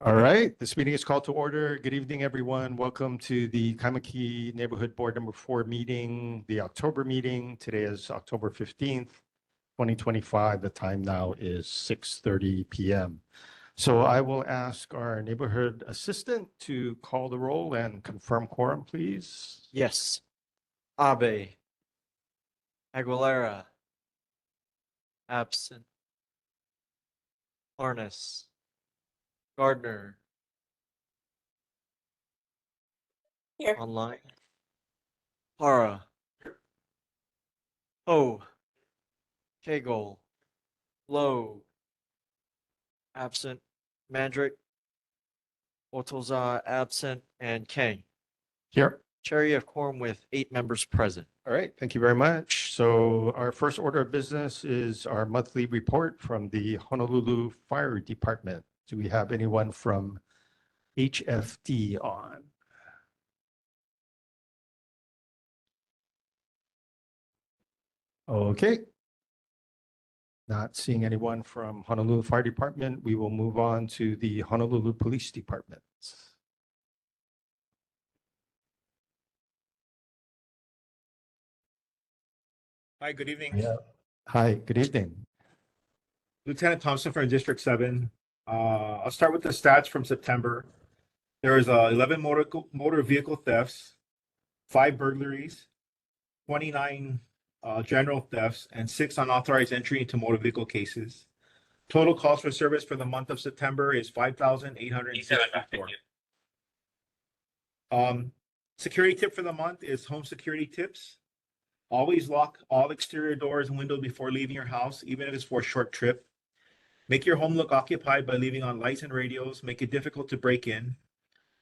All right, this meeting is called to order. Good evening, everyone. Welcome to the Kaimuki Neighborhood Board Number 4 meeting, the October meeting. Today is October 15th, 2025. The time now is 6:30 p.m. So I will ask our neighborhood assistant to call the roll and confirm quorum, please. Yes. Abe. Aguilera. Absent. Arnes. Gardner. Here. Online. Hara. Ho. Kegel. Lowe. Absent. Mandrick. Otoza absent. And Kang. Here. Chair, you have quorum with 8 members present. All right, thank you very much. So our first order of business is our monthly report from the Honolulu Fire Department. Do we have anyone from HFD on? Okay. Not seeing anyone from Honolulu Fire Department, we will move on to the Honolulu Police Department. Hi, good evening. Yeah. Hi, good evening. Lieutenant Thompson from District 7. I'll start with the stats from September. There was 11 motor vehicle thefts, 5 burglaries, 29 general thefts, and 6 unauthorized entry into motor vehicle cases. Total calls for service for the month of September is 5,864. Security tip for the month is home security tips. Always lock all exterior doors and windows before leaving your house, even if it's for a short trip. Make your home look occupied by leaving on lights and radios. Make it difficult to break in.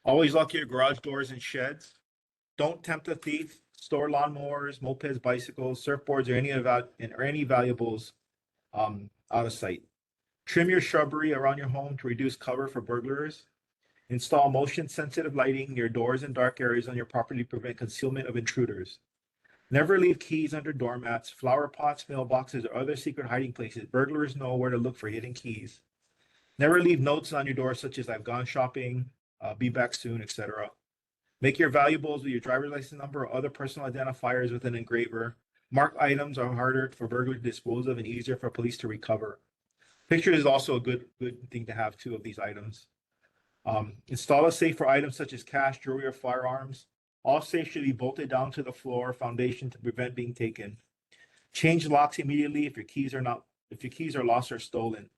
Always lock your garage doors and sheds. Don't tempt a thief. Store lawnmowers, mopeds, bicycles, surfboards, or any valuables out of sight. Trim your shrubbery around your home to reduce cover for burglars. Install motion-sensitive lighting near doors and dark areas on your property to prevent concealment of intruders. Never leave keys under doormats, flower pots, mailboxes, or other secret hiding places. Burglars know where to look for hidden keys. Never leave notes on your door such as "I've gone shopping," "Be back soon," etc. Make your valuables with your driver's license number or other personal identifiers with an engraver. Marked items are harder for burglars to dispose of and easier for police to recover. Pictures is also a good thing to have too of these items. Install a safe for items such as cash, jewelry, or firearms. All safes should be bolted down to the floor foundation to prevent being taken. Change locks immediately if your keys are lost or stolen.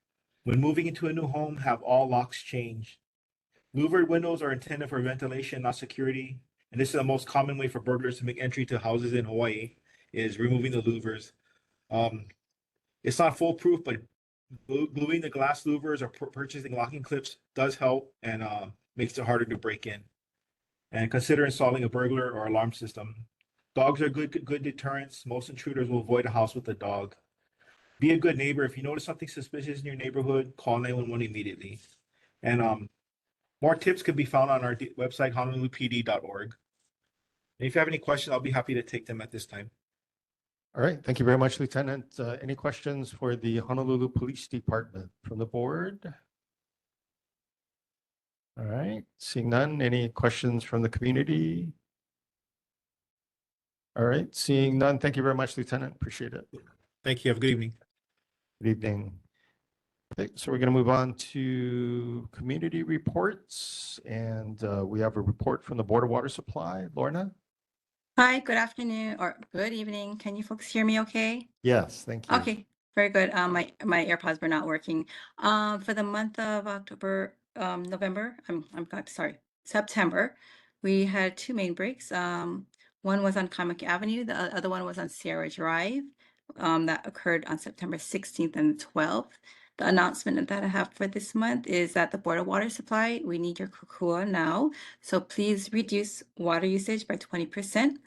When moving into a new home, have all locks changed. Louvered windows are intended for ventilation, not security. And this is the most common way for burglars to make entry to houses in Hawaii, is removing the louvers. It's not foolproof, but gluing the glass louvers or purchasing locking clips does help and makes it harder to break in. And consider installing a burglar or alarm system. Dogs are good deterrents. Most intruders will avoid a house with a dog. Be a good neighbor. If you notice something suspicious in your neighborhood, call 911 immediately. And more tips can be found on our website, honolulupd.org. And if you have any questions, I'll be happy to take them at this time. All right, thank you very much, Lieutenant. Any questions for the Honolulu Police Department from the board? All right, seeing none. Any questions from the community? All right, seeing none. Thank you very much, Lieutenant. Appreciate it. Thank you. Have a good evening. Good evening. Okay, so we're going to move on to community reports, and we have a report from the Board of Water Supply. Lorna? Hi, good afternoon or good evening. Can you folks hear me okay? Yes, thank you. Okay, very good. My AirPods were not working. For the month of September, we had 2 main breaks. One was on Kaimuki Avenue, the other one was on Sierra Drive. That occurred on September 16th and 12th. The announcement that I have for this month is that the Board of Water Supply, we need your kukua now. So please reduce water usage by 20%.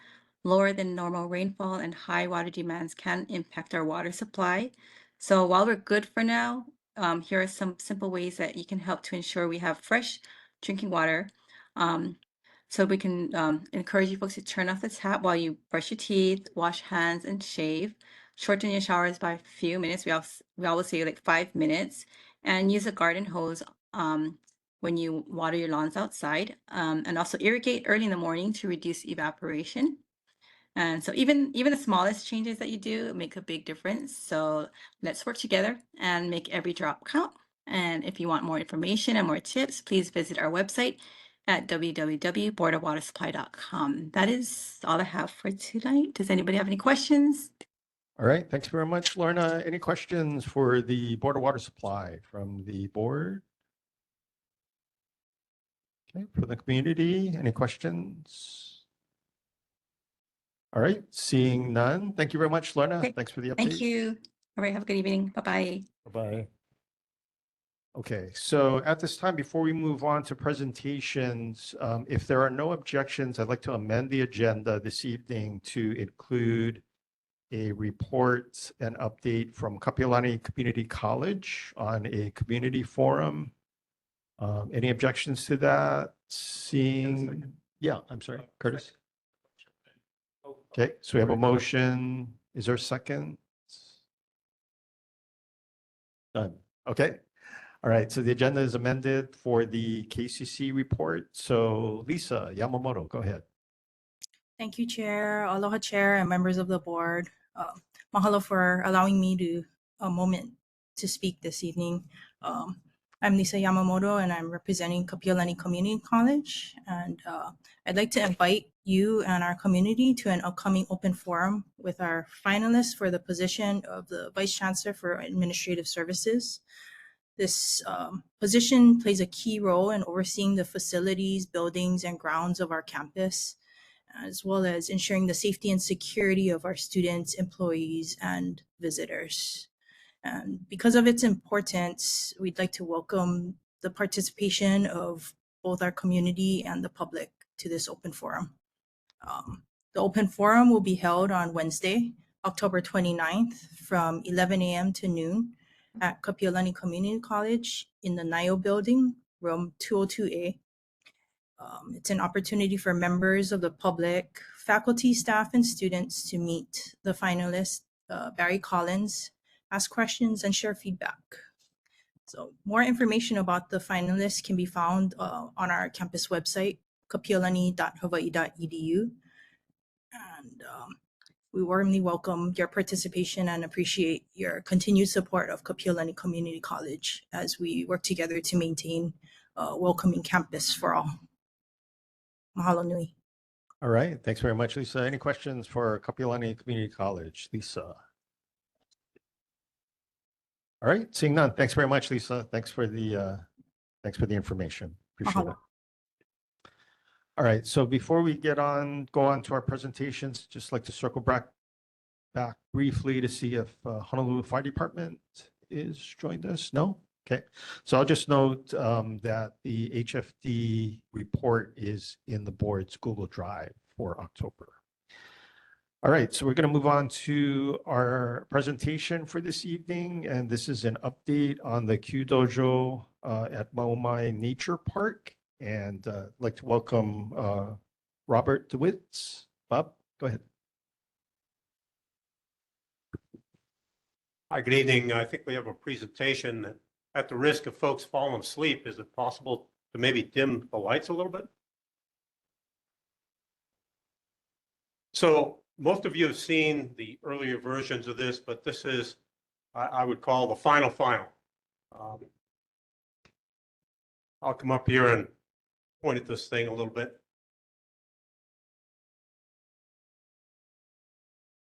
Lower than normal rainfall and high water demands can impact our water supply. So while we're good for now, here are some simple ways that you can help to ensure we have fresh drinking water. So we can encourage you folks to turn off the tap while you brush your teeth, wash hands, and shave. Shorten your showers by a few minutes. We always say like 5 minutes, and use a garden hose when you water your lawns outside, and also irrigate early in the morning to reduce evaporation. And so even the smallest changes that you do make a big difference. So let's work together and make every drop count. And if you want more information and more tips, please visit our website at www.boardofwatersupply.com. That is all I have for tonight. Does anybody have any questions? All right, thanks very much, Lorna. Any questions for the Board of Water Supply from the board? Okay, for the community, any questions? All right, seeing none. Thank you very much, Lorna. Great. Thanks for the update. Thank you. All right, have a good evening. Bye-bye. Bye-bye. Okay, so at this time, before we move on to presentations, if there are no objections, I'd like to amend the agenda this evening to include a report and update from Kapiolani Community College on a community forum. Any objections to that? Seeing, yeah, I'm sorry, Curtis. Okay, so we have a motion. Is there a second? Done. Okay. All right, so the agenda is amended for the KCC report. So Lisa Yamamoto, go ahead. Thank you, Chair. Aloha, Chair, and members of the board. Mahalo for allowing me a moment to speak this evening. I'm Lisa Yamamoto, and I'm representing Kapiolani Community College. And I'd like to invite you and our community to an upcoming open forum with our finalists for the position of the Vice Chancellor for Administrative Services. This position plays a key role in overseeing the facilities, buildings, and grounds of our campus, as well as ensuring the safety and security of our students, employees, and visitors. And because of its importance, we'd like to welcome the participation of both our community and the public to this open forum. The open forum will be held on Wednesday, October 29th from 11 a.m. to noon at Kapiolani Community College in the Nayo building, room 202A. It's an opportunity for members of the public, faculty, staff, and students to meet the finalist, Barry Collins, ask questions, and share feedback. So more information about the finalists can be found on our campus website, kapiolani.hawaii.edu. And we warmly welcome your participation and appreciate your continued support of Kapiolani Community College as we work together to maintain a welcoming campus for all. Mahalo nui. All right, thanks very much, Lisa. Any questions for Kapiolani Community College? Lisa. All right, seeing none. Thanks very much, Lisa. Thanks for the information. Appreciate Mahalo. it. All right, so before we go on to our presentations, just like to circle back briefly to see if Honolulu Fire Department is joined us. No? Okay, so I'll just note that the HFD report is in the board's Google Drive for October. All right, so we're going to move on to our presentation for this evening, and this is an update on the Q Dojo at Maumai Nature Park. And I'd like to welcome Robert DeWitt. Bob, go ahead. Hi, good evening. I think we have a presentation. At the risk of folks falling asleep, is it possible to maybe dim the lights a little bit? So most of you have seen the earlier versions of this, but this is, I would call the final. I'll come up here and point at this thing a little bit.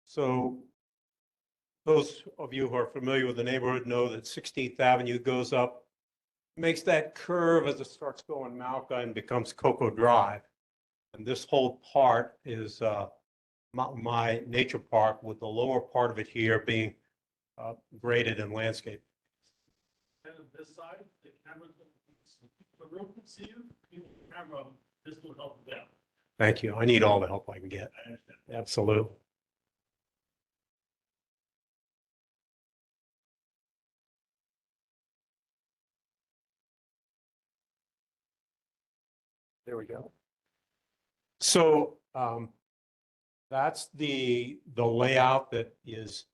So those of you who are familiar with the neighborhood know that 16th Avenue goes up, makes that curve as it starts going Malka and becomes Cocoa Drive. And this whole part is my nature park, with the lower part of it here being graded and landscaped. And this side, the camera, the room can see you, the camera, this will help them. Thank you. I need all the help I can get. I understand. Absolutely. There we go. So that's the layout that is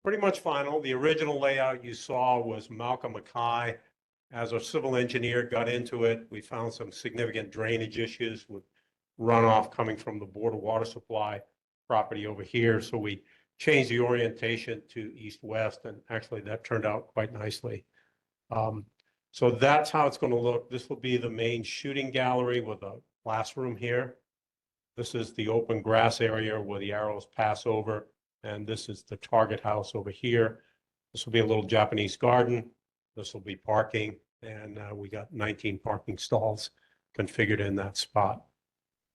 pretty much final. The original layout you saw was Malcolm Mackay. As our civil engineer got into it, we found some significant drainage issues with runoff coming from the Board of Water Supply property over here. So we changed the orientation to east-west, and actually that turned out quite nicely. So that's how it's going to look. This will be the main shooting gallery with a classroom here. This is the open grass area where the arrows pass over, and this is the target house over here. This will be a little Japanese garden. This will be parking, and we got 19 parking stalls configured in that spot.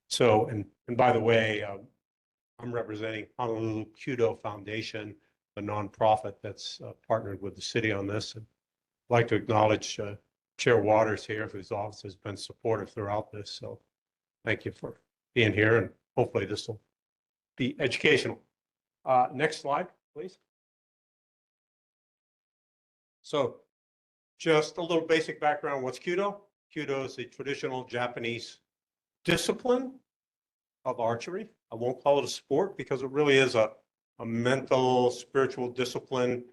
So, and by the way, I'm representing Honolulu Kyudo Foundation, a nonprofit that's partnered with the city on this. And I'd like to acknowledge Chair Waters here, whose office has been supportive throughout this. So thank you for being here, and hopefully this will be educational. Next slide, please. So just a little basic background. What's Kyudo? Kyudo is a traditional Japanese discipline of archery. I won't call it a sport because it really is a mental, spiritual discipline.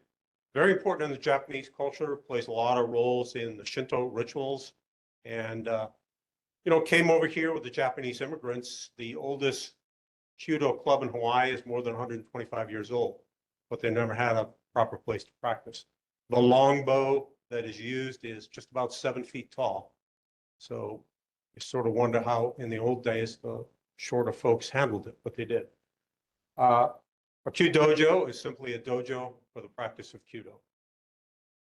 Very important in the Japanese culture, plays a lot of roles in the Shinto rituals. And, came over here with the Japanese immigrants. The oldest Kyudo club in Hawaii is more than 125 years old, but they never had a proper place to practice. The longbow that is used is just about 7 feet tall. So you sort of wonder how in the old days the shorter folks handled it, but they did. A Kyudojo is simply a dojo for the practice of Kyudo.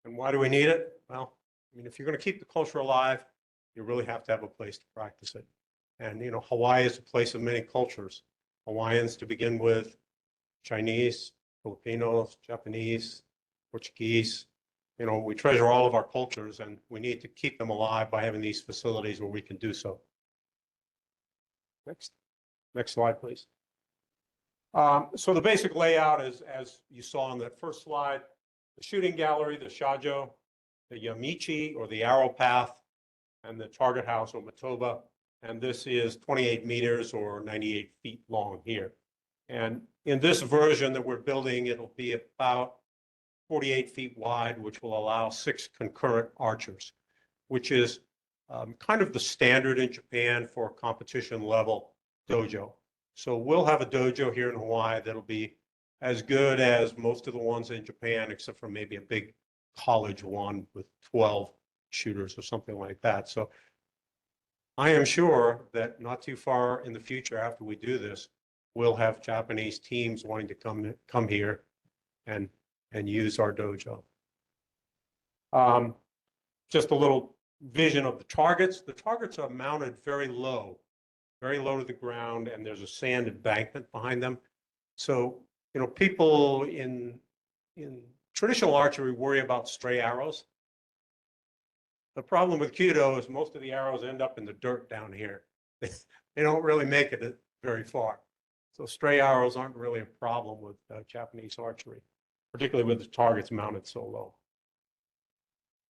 And why do we need it? Well, I mean, if you're going to keep the culture alive, you really have to have a place to practice it. And, Hawaii is a place of many cultures. Hawaiians to begin with, Chinese, Filipinos, Japanese, Portuguese. We treasure all of our cultures, and we need to keep them alive by having these facilities where we can do so. Next slide, please. So the basic layout is, as you saw on that first slide, the shooting gallery, the shajo, the yamichi or the arrow path, and the target house or matoba. And this is 28 meters or 98 feet long here. And in this version that we're building, it'll be about 48 feet wide, which will allow 6 concurrent archers, which is kind of the standard in Japan for competition level dojo. So we'll have a dojo here in Hawaii that'll be as good as most of the ones in Japan, except for maybe a big college one with 12 shooters or something like that. So I am sure that not too far in the future after we do this, we'll have Japanese teams wanting to come here and use our dojo. Just a little vision of the targets. The targets are mounted very low to the ground, and there's a sand embankment behind them. So, people in traditional archery worry about stray arrows. The problem with Kyudo is most of the arrows end up in the dirt down here. They don't really make it very far. So stray arrows aren't really a problem with Japanese archery, particularly with the targets mounted so low.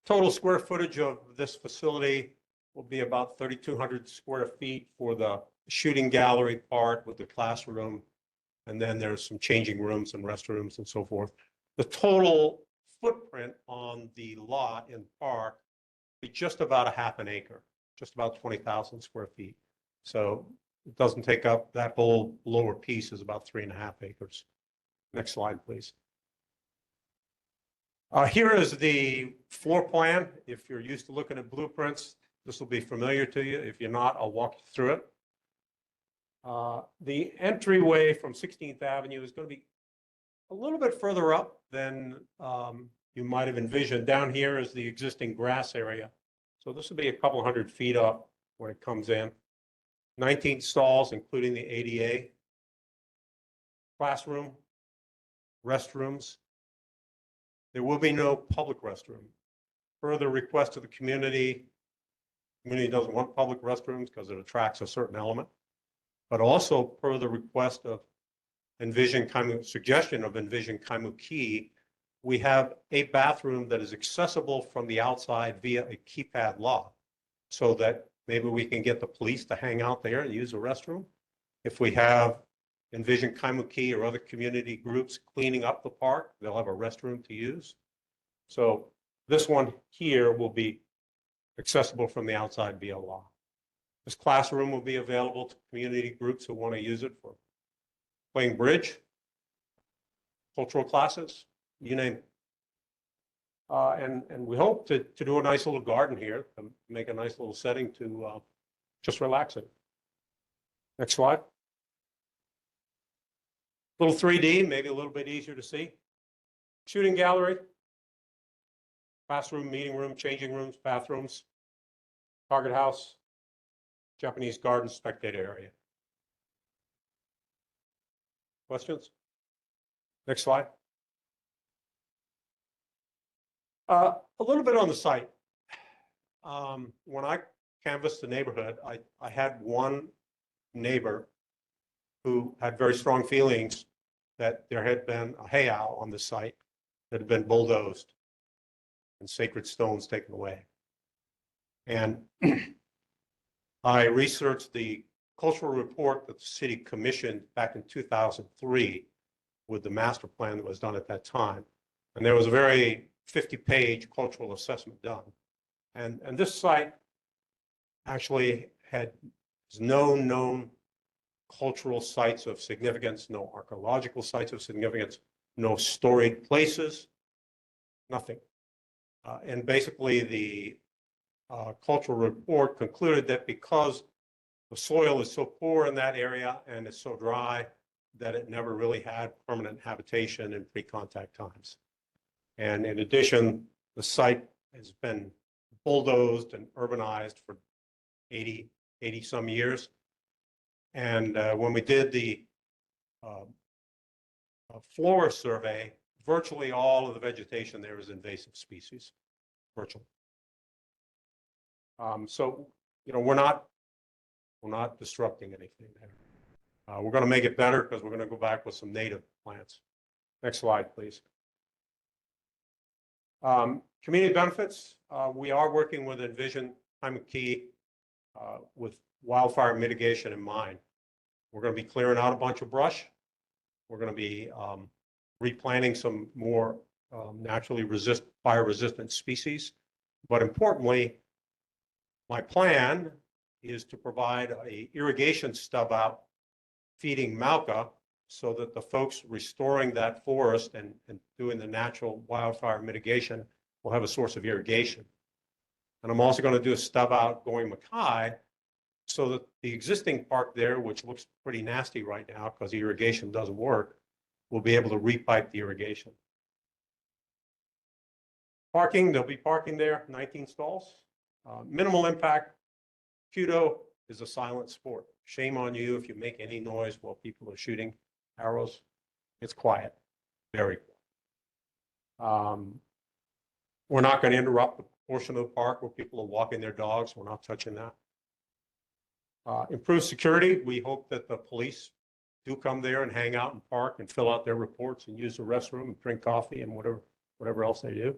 Total square footage of this facility will be about 3,200 square feet for the shooting gallery part with the classroom. And then there's some changing rooms and restrooms and so forth. The total footprint on the lot in the park will be just about a half an acre, just about 20,000 square feet. So it doesn't take up, that whole lower piece is about 3.5 acres. Next slide, please. Here is the floor plan. If you're used to looking at blueprints, this will be familiar to you. If you're not, I'll walk you through it. The entryway from 16th Avenue is going to be a little bit further up than you might have envisioned. Down here is the existing grass area. So this will be a couple hundred feet up when it comes in. 19 stalls, including the ADA. Classroom, restrooms. There will be no public restroom. Further request to the community doesn't want public restrooms because it attracts a certain element, but also per the request of suggestion of Envision Kaimuki, we have a bathroom that is accessible from the outside via a keypad lock, so that maybe we can get the police to hang out there and use the restroom, If we have Envision Kaimuki or other community groups cleaning up the park, they'll have a restroom to use. So this one here will be accessible from the outside via law. This classroom will be available to community groups who want to use it for playing bridge, cultural classes, you name it. And we hope to do a nice little garden here, to make a nice little setting to just relax in. Next slide. Little 3D, maybe a little bit easier to see. Shooting gallery, classroom, meeting room, changing rooms, bathrooms, target house, Japanese garden, spectator area. Questions? Next slide. A little bit on the site. When I canvassed the neighborhood, I had one neighbor who had very strong feelings that there had been a heiau on the site that had been bulldozed and sacred stones taken away. And I researched the cultural report that the city commissioned back in 2003 with the master plan that was done at that time. And there was a very 50-page cultural assessment done. And this site actually has no known cultural sites of significance, no archaeological sites of significance, no storied places, nothing. And basically the cultural report concluded that because the soil is so poor in that area and it's so dry that it never really had permanent habitation in pre-contact times. And in addition, the site has been bulldozed and urbanized for 80 some years. And when we did the flora survey, virtually all of the vegetation there is invasive species, virtually. So, you know, we're not disrupting anything there. We're going to make it better because we're going to go back with some native plants. Next slide, please. Community benefits. We are working with Envision Kaimuki with wildfire mitigation in mind. We're going to be clearing out a bunch of brush. We're going to be replanting some more naturally fire-resistant species. But importantly, my plan is to provide an irrigation stub out feeding Malka so that the folks restoring that forest and doing the natural wildfire mitigation will have a source of irrigation. And I'm also going to do a stub out going Mackay so that the existing park there, which looks pretty nasty right now because the irrigation doesn't work, will be able to repipe the irrigation. Parking, there'll be parking there, 19 stalls. Minimal impact. Judo is a silent sport. Shame on you if you make any noise while people are shooting arrows. It's quiet, very quiet. We're not going to interrupt the portion of the park where people are walking their dogs. We're not touching that. Improved security. We hope that the police do come there and hang out and park and fill out their reports and use the restroom and drink coffee and whatever else they do.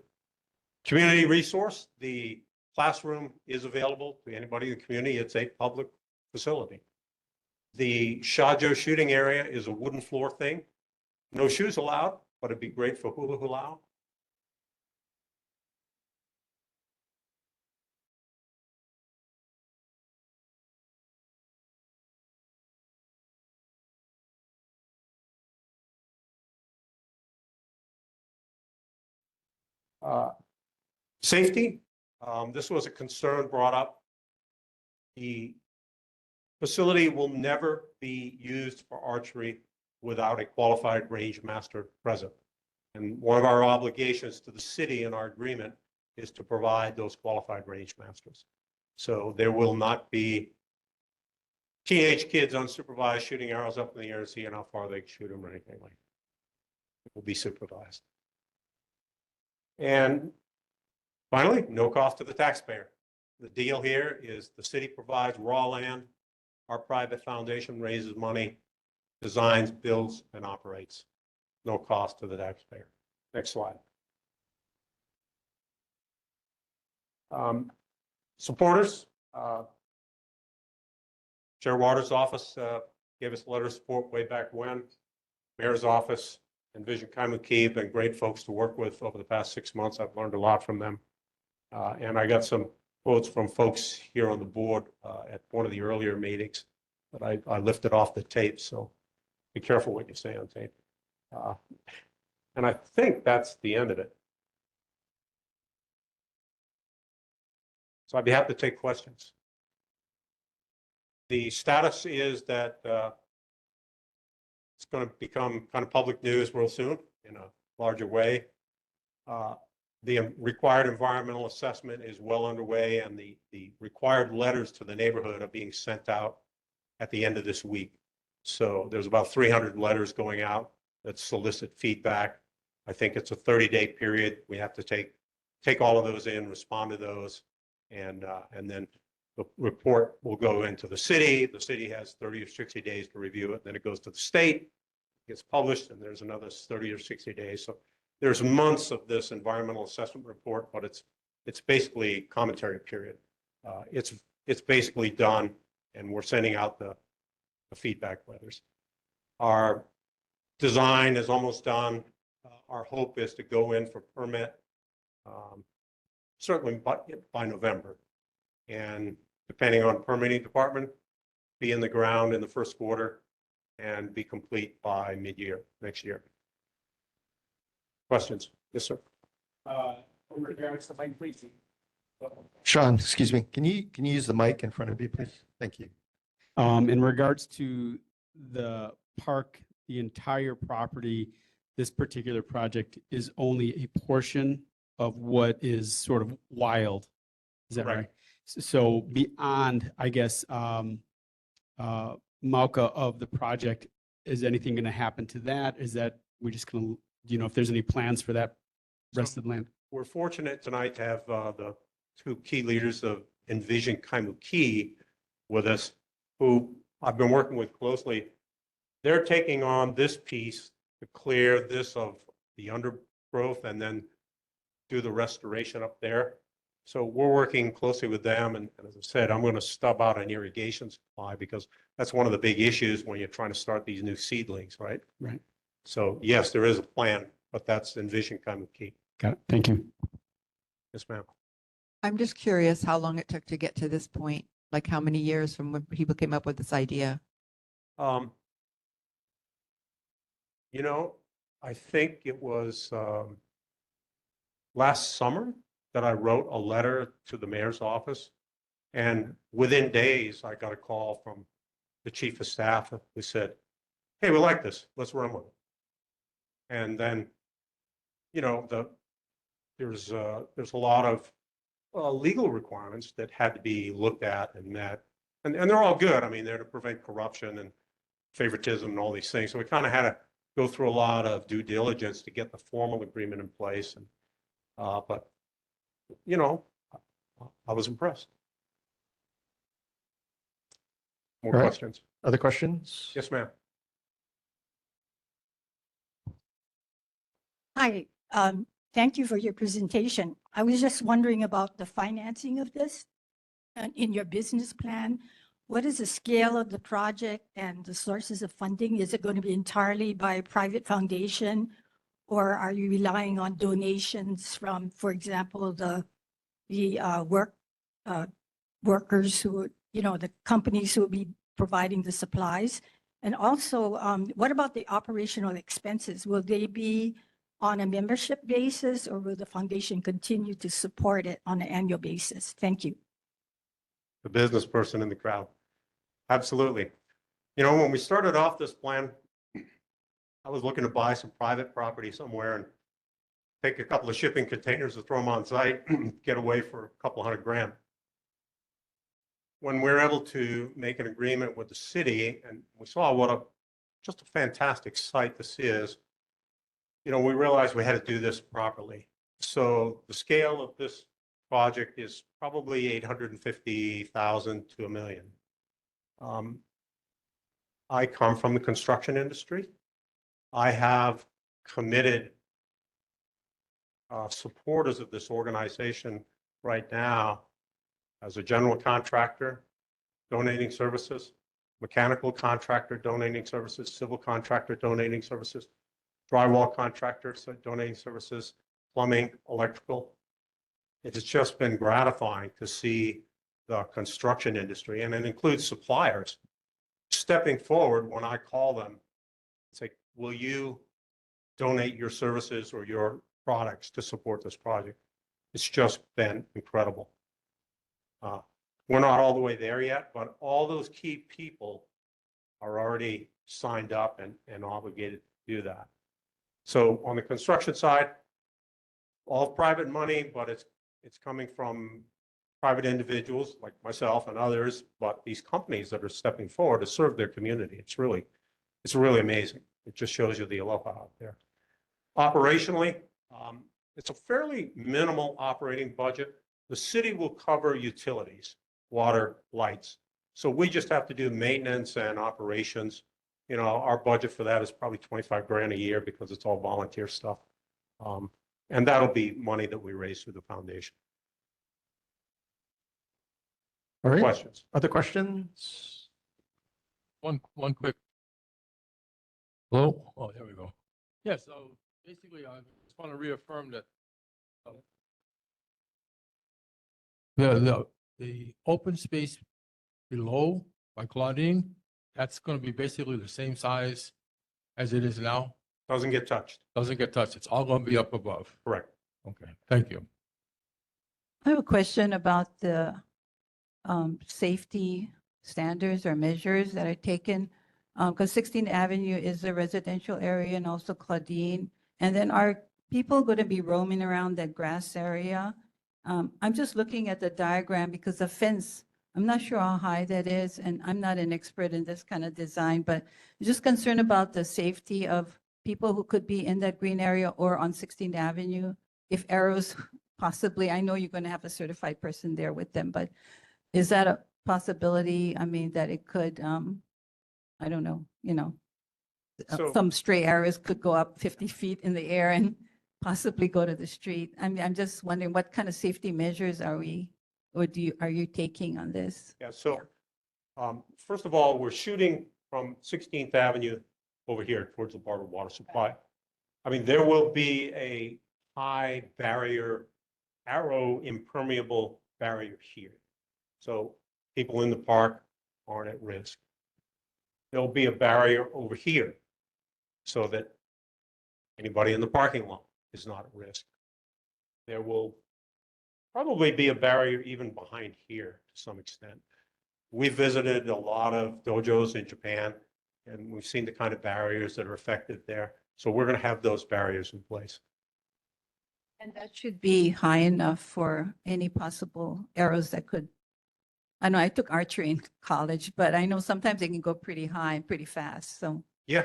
Community resource. The classroom is available to anybody in the community. It's a public facility. The Shajo shooting area is a wooden floor thing. No shoes allowed, but it'd be great for hula hula. Safety. This was a concern brought up. The facility will never be used for archery without a qualified range master present. And one of our obligations to the city in our agreement is to provide those qualified range masters. So there will not be teenage kids unsupervised shooting arrows up in the air and seeing how far they can shoot them or anything like that. It will be supervised. And finally, no cost to the taxpayer. The deal here is the city provides raw land. Our private foundation raises money, designs, builds, and operates. No cost to the taxpayer. Next slide. Supporters. Chair Waters' office gave us a letter of support way back when. Mayor's office and Vision Kaimuki have been great folks to work with over the past 6 months. I've learned a lot from them. And I got some quotes from folks here on the board at one of the earlier meetings that I lifted off the tape. So be careful what you say on tape. And I think that's the end of it. So I'd be happy to take questions. The status is that it's going to become kind of public news real soon in a larger way. The required environmental assessment is well underway, and the required letters to the neighborhood are being sent out at the end of this week. So there's about 300 letters going out that solicit feedback. I think it's a 30-day period. We have to take all of those in, respond to those, and then the report will go into the city. The city has 30 or 60 days to review it. Then it goes to the state, gets published, and there's another 30 or 60 days. So there's months of this environmental assessment report, but it's basically commentary period. It's basically done, and we're sending out the feedback letters. Our design is almost done. Our hope is to go in for permit certainly by November, and depending on permitting department, be in the ground in the first quarter and be complete by mid-year next year. Questions? Yes, sir. In regards to Mike, please. Sean, excuse me, can you use the mic in front of you, please? Thank you. In regards to the park, the entire property, this particular project is only a portion of what is sort of wild. Is that right? Correct. So beyond, I guess, Mauka of the project, is anything going to happen to that? Is that we're just going to, do you know if there's any plans for that rest of the land? We're fortunate tonight to have the two key leaders of Envision Kaimuki with us, who I've been working with closely. They're taking on this piece to clear this of the undergrowth and then do the restoration up there. So we're working closely with them. And as I said, I'm going to stub out an irrigation supply because that's one of the big issues when you're trying to start these new seedlings, right? Right. So yes, there is a plan, but that's Envision Kaimuki. Got it. Thank you. Yes, ma'am. I'm just curious how long it took to get to this point, like how many years from when people came up with this idea? You know, I think it was last summer that I wrote a letter to the mayor's office. And within days, I got a call from the chief of staff who said, hey, we like this. Let's run with it. And then, you know, there's a lot of legal requirements that had to be looked at and met. And they're all good. I mean, they're to prevent corruption and favoritism and all these things. So we kind of had to go through a lot of due diligence to get the formal agreement in place. And but, you know, I was impressed. More All right. questions? Other questions? Yes, ma'am. Hi, thank you for your presentation. I was just wondering about the financing of this and in your business plan. What is the scale of the project and the sources of funding? Is it going to be entirely by private foundation, or are you relying on donations from, for example, the workers who, you know, the companies who will be providing the supplies? And also, what about the operational expenses? Will they be on a membership basis, or will the foundation continue to support it on an annual basis? Thank you. The business person in the crowd. Absolutely. You know, when we started off this plan, I was looking to buy some private property somewhere and take a couple of shipping containers and throw them on site, get away for a couple $100,000. When we were able to make an agreement with the city and we saw just a fantastic site this is, you know, we realized we had to do this properly. So the scale of this project is probably 850,000 to $1 million. I come from the construction industry. I have committed supporters of this organization right now as a general contractor, donating services. mechanical contractor donating services, civil contractor donating services, drywall contractors donating services, plumbing, electrical. It has just been gratifying to see the construction industry, and it includes suppliers, stepping forward when I call them, say, will you donate your services or your products to support this project? It's just been incredible. We're not all the way there yet, but all those key people are already signed up and obligated to do that. So on the construction side, all private money, but it's coming from private individuals like myself and others, but these companies that are stepping forward to serve their community. It's really amazing. It just shows you the aloha out there. Operationally, it's a fairly minimal operating budget. The city will cover utilities, water, lights. So we just have to do maintenance and operations. You know, our budget for that is probably 25 grand a year because it's all volunteer stuff. And that'll be money that we raise through the foundation. All right. Questions? Other questions? One quick. Hello? Oh, there we go. Yeah, so basically, I just want to reaffirm that the open space below by Claudine, that's going to be basically the same size as it is now. Doesn't get touched. Doesn't get touched. It's all going to be up above. Correct. Okay, thank you. I have a question about the safety standards or measures that are taken. Because 16th Avenue is a residential area and also Claudine. And then are people going to be roaming around that grass area? I'm just looking at the diagram because the fence, I'm not sure how high that is, and I'm not an expert in this kind of design, but I'm just concerned about the safety of people who could be in that green area or on 16th Avenue. If arrows possibly, I know you're going to have a certified person there with them, but is that a possibility? I mean, that it could, I don't know, So- some stray arrows could go up 50 feet in the air and possibly go to the street. I mean, I'm just wondering what kind of safety measures are we, or are you taking on this? Yeah, so first of all, we're shooting from 16th Avenue over here towards the Barber Water Supply. I mean, there will be a high barrier, arrow impermeable barrier here. So people in the park aren't at risk. There'll be a barrier over here so that anybody in the parking lot is not at risk. There will probably be a barrier even behind here to some extent. We visited a lot of dojos in Japan, and we've seen the kind of barriers that are effective there. So we're going to have those barriers in place. And that should be high enough for any possible arrows that could, I know I took archery in college, but I know sometimes they can go pretty high and pretty fast. So Yeah,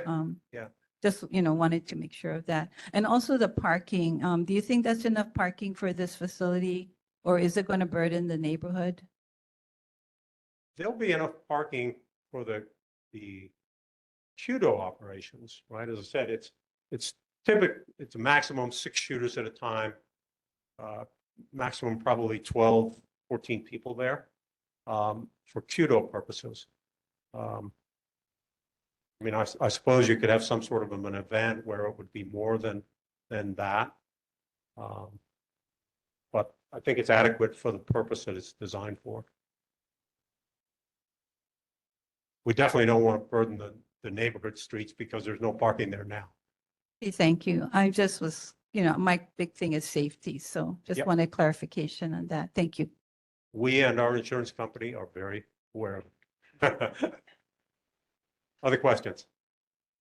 yeah. Just, wanted to make sure of that. And also the parking, do you think that's enough parking for this facility, or is it going to burden the neighborhood? there'll be enough parking for the judo operations, right? As I said, it's a maximum 6 shooters at a time, maximum probably 12, 14 people there for judo purposes. I mean, I suppose you could have some sort of an event where it would be more than that. But I think it's adequate for the purpose that it's designed for. We definitely don't want to burden the neighborhood streets because there's no parking there now. Okay, thank you. I just was, my big thing is safety. So just Yep. wanted clarification on that. Thank you. We and our insurance company are very aware of it. Other questions?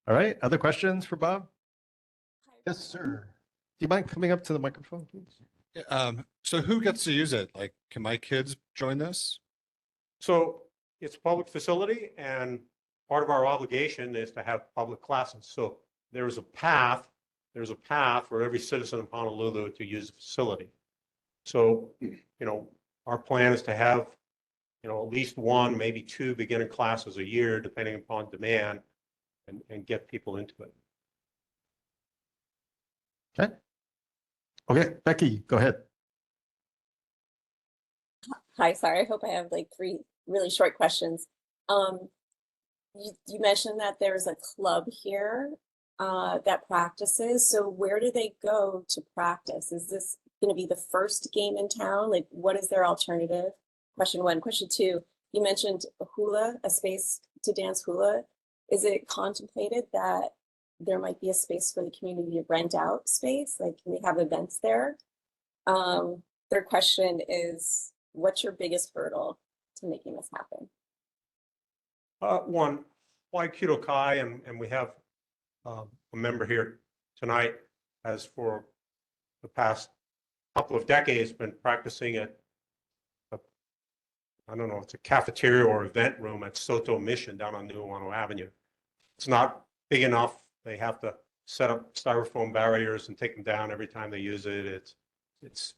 All right. Other questions for Bob? Yes, sir. Do you mind coming up to the microphone, please? So who gets to use it? Like, can my kids join this? So it's a public facility, and part of our obligation is to have public classes. So there's a path for every citizen of Honolulu to use the facility. So, our plan is to have, at least one, maybe 2 beginner classes a year, depending upon demand, and get people into it. Okay, Becky, go ahead. Hi, sorry. I hope I have like 3 really short questions. you mentioned that there's a club here that practices. So where do they go to practice? Is this going to be the first game in town? Like, what is their alternative? Question one. Question two, you mentioned hula, a space to dance hula. Is it contemplated that there might be a space for the community to rent out space? Like, can we have events there? Third question is, what's your biggest hurdle to making this happen? One, why Kudo Kai, and we have a member here tonight, has for the past couple of decades been practicing at I don't know, it's a cafeteria or event room at Soto Mission down on New Owano Avenue. It's not big enough. They have to set up styrofoam barriers and take them down every time they use it. It's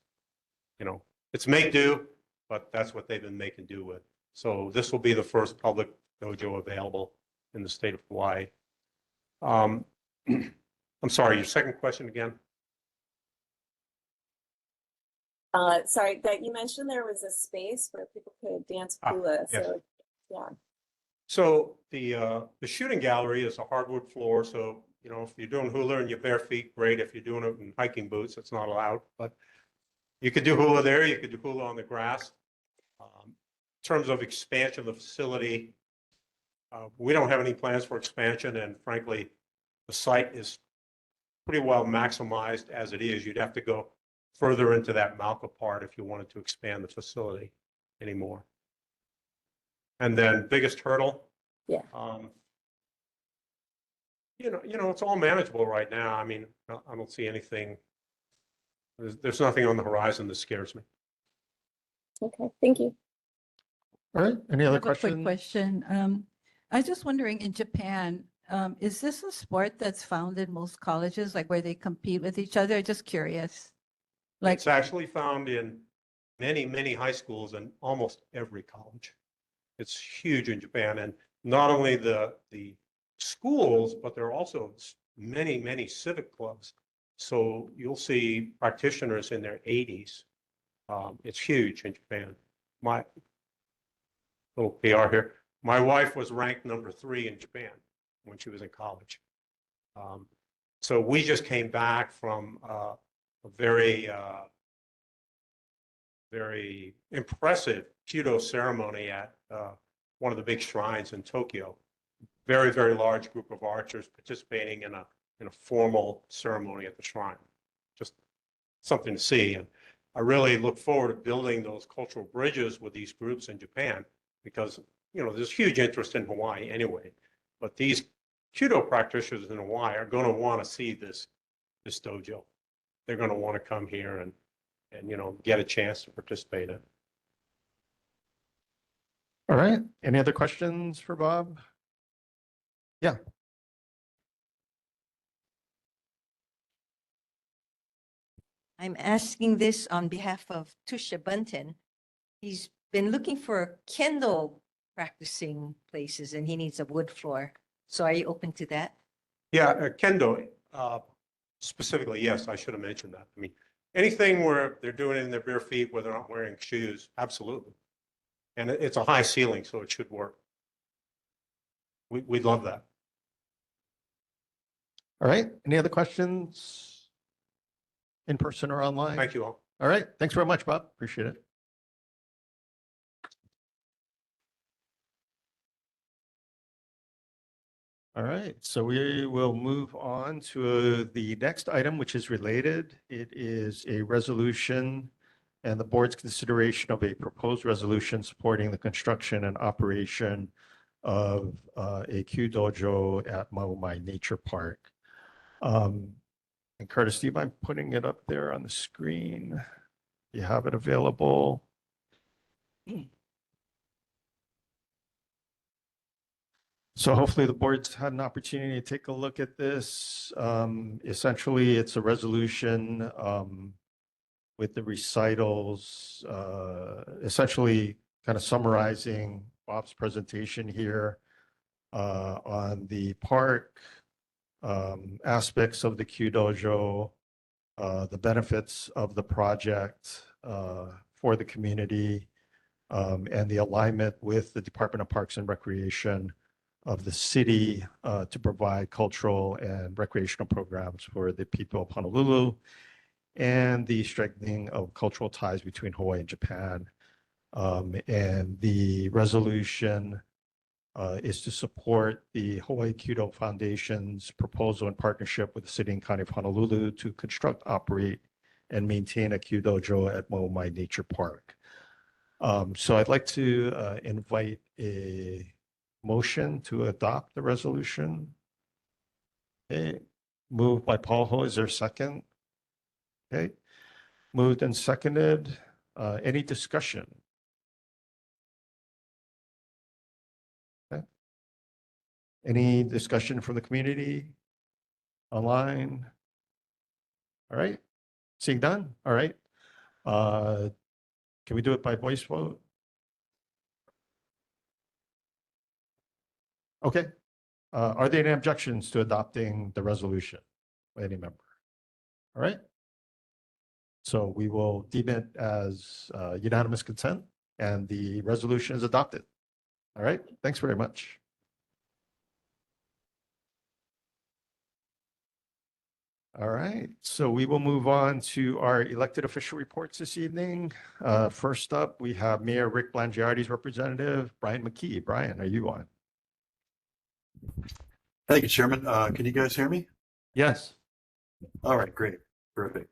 it's make do, but that's what they've been making do with. So this will be the first public dojo available in the state of Hawaii. I'm sorry, your second question again? Sorry, that you mentioned there was a space where people could dance hula. Yes. So, yeah. So the shooting gallery is a hardwood floor. So, if you're doing hula in your bare feet, great. If you're doing it in hiking boots, it's not allowed. But you could do hula there. You could do hula on the grass. In terms of expansion of the facility, we don't have any plans for expansion. And frankly, the site is pretty well maximized as it is. You'd have to go further into that Malka part if you wanted to expand the facility anymore. And then biggest hurdle? Yeah. It's all manageable right now. I mean, I don't see anything. There's nothing on the horizon that scares me. Okay, thank you. All right, any other I have a quick questions? question. I was just wondering, in Japan, is this a sport that's found in most colleges, like where they compete with each other? Just curious. Like, It's actually found in many, many high schools and almost every college. It's huge in Japan, and not only the schools, but there are also many, many civic clubs. So you'll see practitioners in their 80s. It's huge in Japan. My little PR here. My wife was ranked number 3 in Japan when she was in college. So we just came back from a very, very impressive Kyudo ceremony at one of the big shrines in Tokyo. Very, very large group of archers participating in a formal ceremony at the shrine. Just something to see. And I really look forward to building those cultural bridges with these groups in Japan because, there's huge interest in Hawaii anyway. But these Kyudo practitioners in Hawaii are going to want to see this dojo. They're going to want to come here and get a chance to participate in. All right, any other questions for Bob? Yeah. I'm asking this on behalf of Tusha Bunton. He's been looking for kendo practicing places and he needs a wood floor. So are you open to that? Yeah, kendo, specifically, yes, I should have mentioned that. I mean, anything where they're doing it in their bare feet, where they're not wearing shoes, absolutely. And it's a high ceiling, so it should work. We'd love that. All right, any other questions? In person or online? Thank you all. All right, thanks very much, Bob. Appreciate it. All right, so we will move on to the next item, which is related. It is a resolution and the board's consideration of a proposed resolution supporting the construction and operation of a Q dojo at Maumai Nature Park. And Curtis, do you mind putting it up there on the screen? You have it available. So hopefully the board's had an opportunity to take a look at this. Essentially, it's a resolution with the recitals, essentially kind of summarizing Bob's presentation here on the park, aspects of the Q Dojo, the benefits of the project for the community, and the alignment with the Department of Parks and Recreation of the city to provide cultural and recreational programs for the people of Honolulu, and the strengthening of cultural ties between Hawaii and Japan. And the resolution is to support the Hawaii Kyudo Foundation's proposal in partnership with the City and County of Honolulu to construct, operate, and maintain a Kyudojo at Maumai Nature Park. So I'd like to invite a motion to adopt the resolution. Okay, moved by Paul Ho. Is there a second? Okay, moved and seconded. Any discussion? Okay. Any discussion from the community? Online? All right, seeing none? All right. Can we do it by voice vote? Okay. Are there any objections to adopting the resolution by any member? All right. So we will deem it as unanimous consent and the resolution is adopted. All right. Thanks very much. All right. So we will move on to our elected official reports this evening. First up, we have Mayor Rick Blangiardi's representative, Brian McKee. Brian, are you on? Thank you, Chairman. Can you guys hear me? Yes. All right, great. Perfect.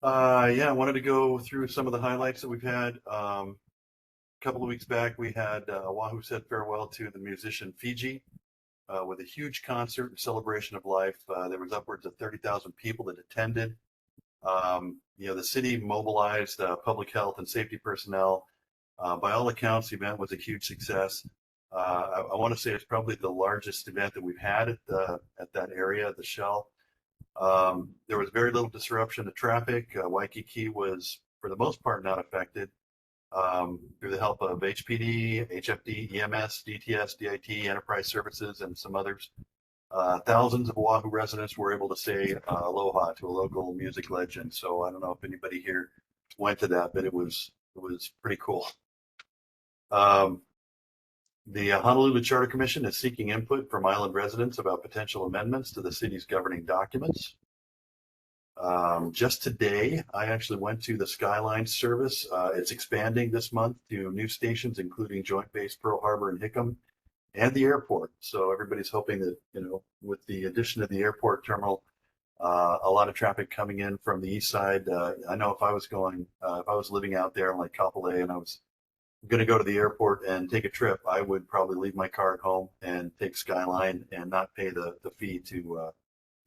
Yeah, I wanted to go through some of the highlights that we've had. A couple of weeks back, we had Oahu said farewell to the musician Fiji with a huge concert and celebration of life. There was upwards of 30,000 people that attended. The city mobilized public health and safety personnel. By all accounts, the event was a huge success. I want to say it's probably the largest event that we've had at that area, the Shell. There was very little disruption to traffic. Waikiki was, for the most part, not affected through the help of HPD, HFD, EMS, DTS, DIT, Enterprise Services, and some others. Thousands of Oahu residents were able to say aloha to a local music legend. So I don't know if anybody here went to that, but it was pretty cool. The Honolulu Charter Commission is seeking input from island residents about potential amendments to the city's governing documents. Just today, I actually went to the Skyline service. It's expanding this month to new stations, including Joint Base Pearl Harbor and Hickam, and the airport. So everybody's hoping that, with the addition of the airport terminal, a lot of traffic coming in from the east side. I know if I was living out there in like Kapolei and I was going to go to the airport and take a trip, I would probably leave my car at home and take Skyline and not pay the fee to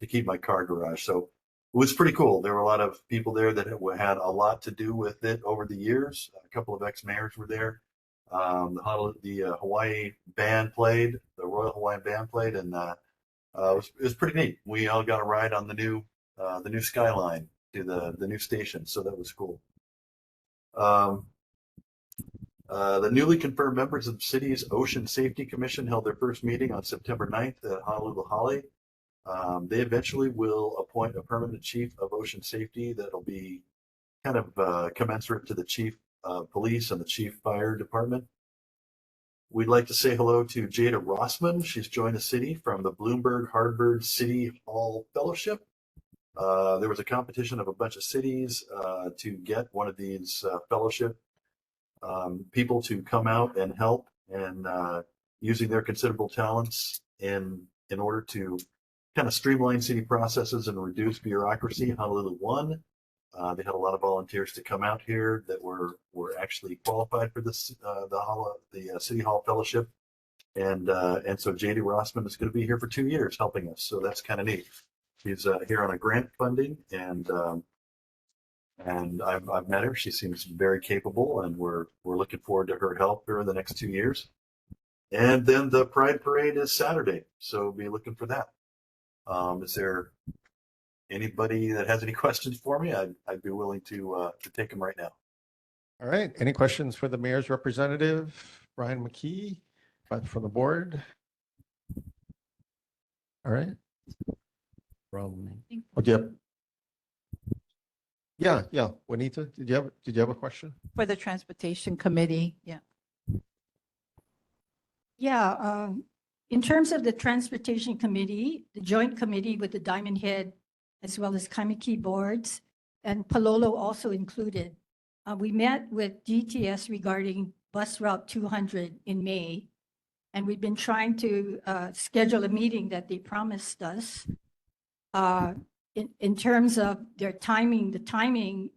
keep my car garage. So it was pretty cool. There were a lot of people there that had a lot to do with it over the years. A couple of ex-mayors were there. The Hawaii band played, the Royal Hawaiian Band played, and it was pretty neat. We all got a ride on the new Skyline to the new station, so that was cool. The newly confirmed members of the city's Ocean Safety Commission held their first meeting on September 9th at Honolulu Hale. They eventually will appoint a permanent chief of ocean safety that'll be kind of commensurate to the chief of police and the chief fire department. We'd like to say hello to Jada Rossman. She's joined the city from the Bloomberg Harvard City Hall Fellowship. There was a competition of a bunch of cities to get one of these fellowship people to come out and help, and using their considerable talents in order to kind of streamline city processes and reduce bureaucracy. Honolulu won. They had a lot of volunteers to come out here that were actually qualified for this the City Hall Fellowship, and so JD Rossman is going to be here for 2 years helping us. So that's kind of neat. She's here on a grant funding, and I've met her. She seems very capable, and we're looking forward to her help here in the next 2 years. And then the Pride Parade is Saturday, so be looking for that. Is there anybody that has any questions for me? I'd be willing to take them right now. All right. Any questions for the mayor's representative, Brian McKee, from the board? All right. Yeah. Juanita, did you have a question? For the Transportation Committee, yeah. Yeah, in terms of the Transportation Committee, the Joint Committee with the Diamond Head, as well as Kaimuki boards, and Palolo also included, we met with DTS regarding Bus Route 200 in May, and we've been trying to schedule a meeting that they promised us. In terms of their timing, the timing,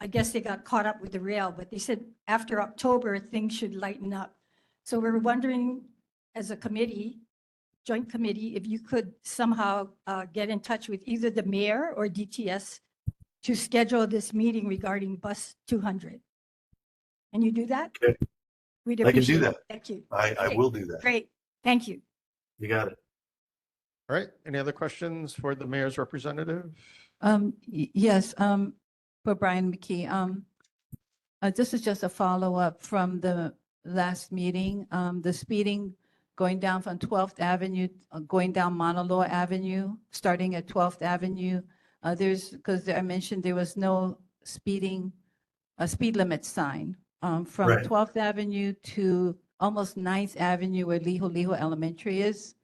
I guess they got caught up with the rail, but they said after October, things should lighten up. So we're wondering, as a committee, joint committee, if you could somehow get in touch with either the mayor or DTS to schedule this meeting regarding Bus 200. Can you do that? Okay. We'd I can do appreciate that. it. Thank you. I Okay, will do that. Great, thank you. You got it. All right. Any other questions for the mayor's representative? Yes, for Brian McKee. This is just a follow-up from the last meeting. The speeding going down from 12th Avenue, going down Mauna Loa Avenue, starting at 12th Avenue. Because I mentioned there was no speeding, a speed limit sign from Right. 12th Avenue to almost 9th Avenue where Liho Elementary is.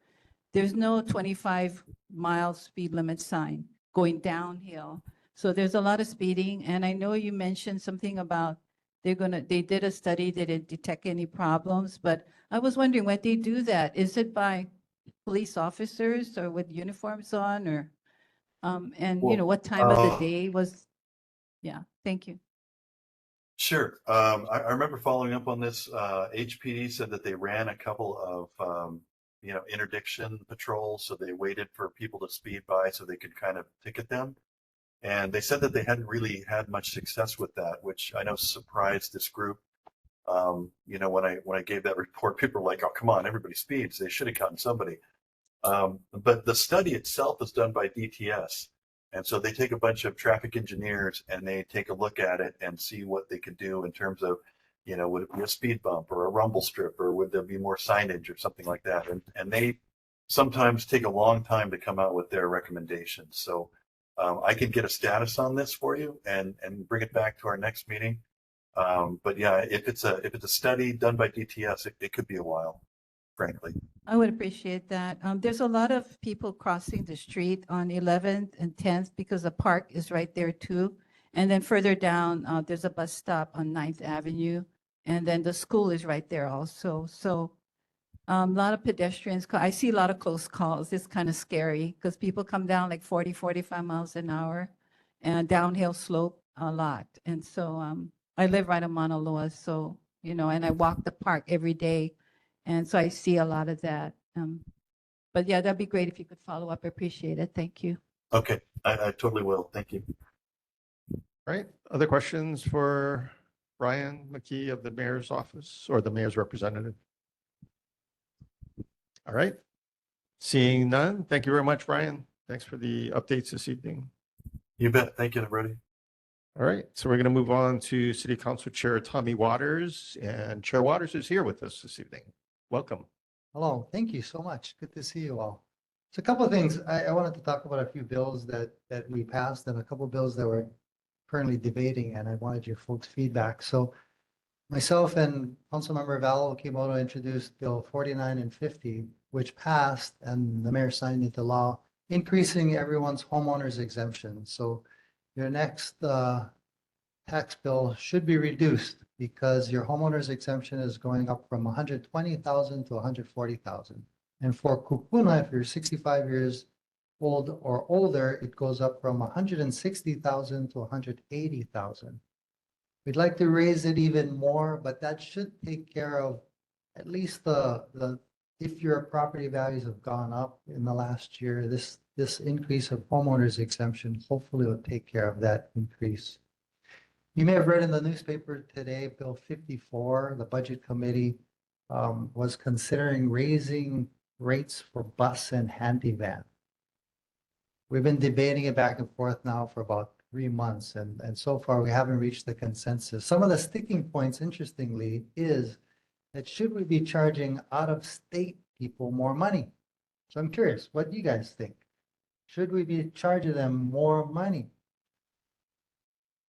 There's no 25-mile speed limit sign going downhill. So there's a lot of speeding. And I know you mentioned something about they did a study, they didn't detect any problems, but I was wondering when they do that, is it by police officers or with uniforms on or, and you know, what time of the day was, yeah, thank you. Sure. I remember following up on this. HPD said that they ran a couple of, interdiction patrols. So they waited for people to speed by so they could kind of ticket them. And they said that they hadn't really had much success with that, which I know surprised this group. When I gave that report, people were like, "Oh, come on, everybody speeds. They should have gotten somebody." But the study itself is done by DTS. And so they take a bunch of traffic engineers and they take a look at it and see what they could do in terms of, would it be a speed bump or a rumble strip, or would there be more signage or something like that? And they sometimes take a long time to come out with their recommendations. So I could get a status on this for you and bring it back to our next meeting. But yeah, if it's a study done by DTS, it could be a while, frankly. I would appreciate that. There's a lot of people crossing the street on 11th and 10th because the park is right there too. And then further down, there's a bus stop on 9th Avenue. And then the school is right there also. So a lot of pedestrians. I see a lot of close calls. It's kind of scary because people come down like 40, 45 miles an hour and downhill slope a lot. And so I live right on Mauna Loa. So, and I walk the park every day. And so I see a lot of that. But yeah, that'd be great if you could follow up. I appreciate it. Thank you. Okay, I totally will. Thank you. All right. Other questions for Brian McKee of the mayor's office or the mayor's representative? All right. Seeing none. Thank you very much, Brian. Thanks for the updates this evening. You bet. Thank you, everybody. All right. So we're going to move on to City Council Chair Tommy Waters, and Chair Waters is here with us this evening. Welcome. Hello, thank you so much. Good to see you all. So a couple of things. I wanted to talk about a few bills that we passed and a couple of bills that we're currently debating, and I wanted your folks' feedback. So myself and Councilmember Val Okimoto introduced Bill 49 and 50, which passed and the mayor signed into law, increasing everyone's homeowner's exemption. So your next tax bill should be reduced because your homeowner's exemption is going up from 120,000 to 140,000. And for kupuna, if you're 65 years old or older, it goes up from 160,000 to 180,000. We'd like to raise it even more, but that should take care of at least if your property values have gone up in the last year, this increase of homeowners exemption hopefully will take care of that increase. You may have read in the newspaper today, Bill 54, the Budget Committee was considering raising rates for bus and handy van. We've been debating it back and forth now for about 3 months, and so far we haven't reached the consensus. Some of the sticking points, interestingly, is that should we be charging out-of-state people more money? So I'm curious, what do you guys think? Should we be charging them more money?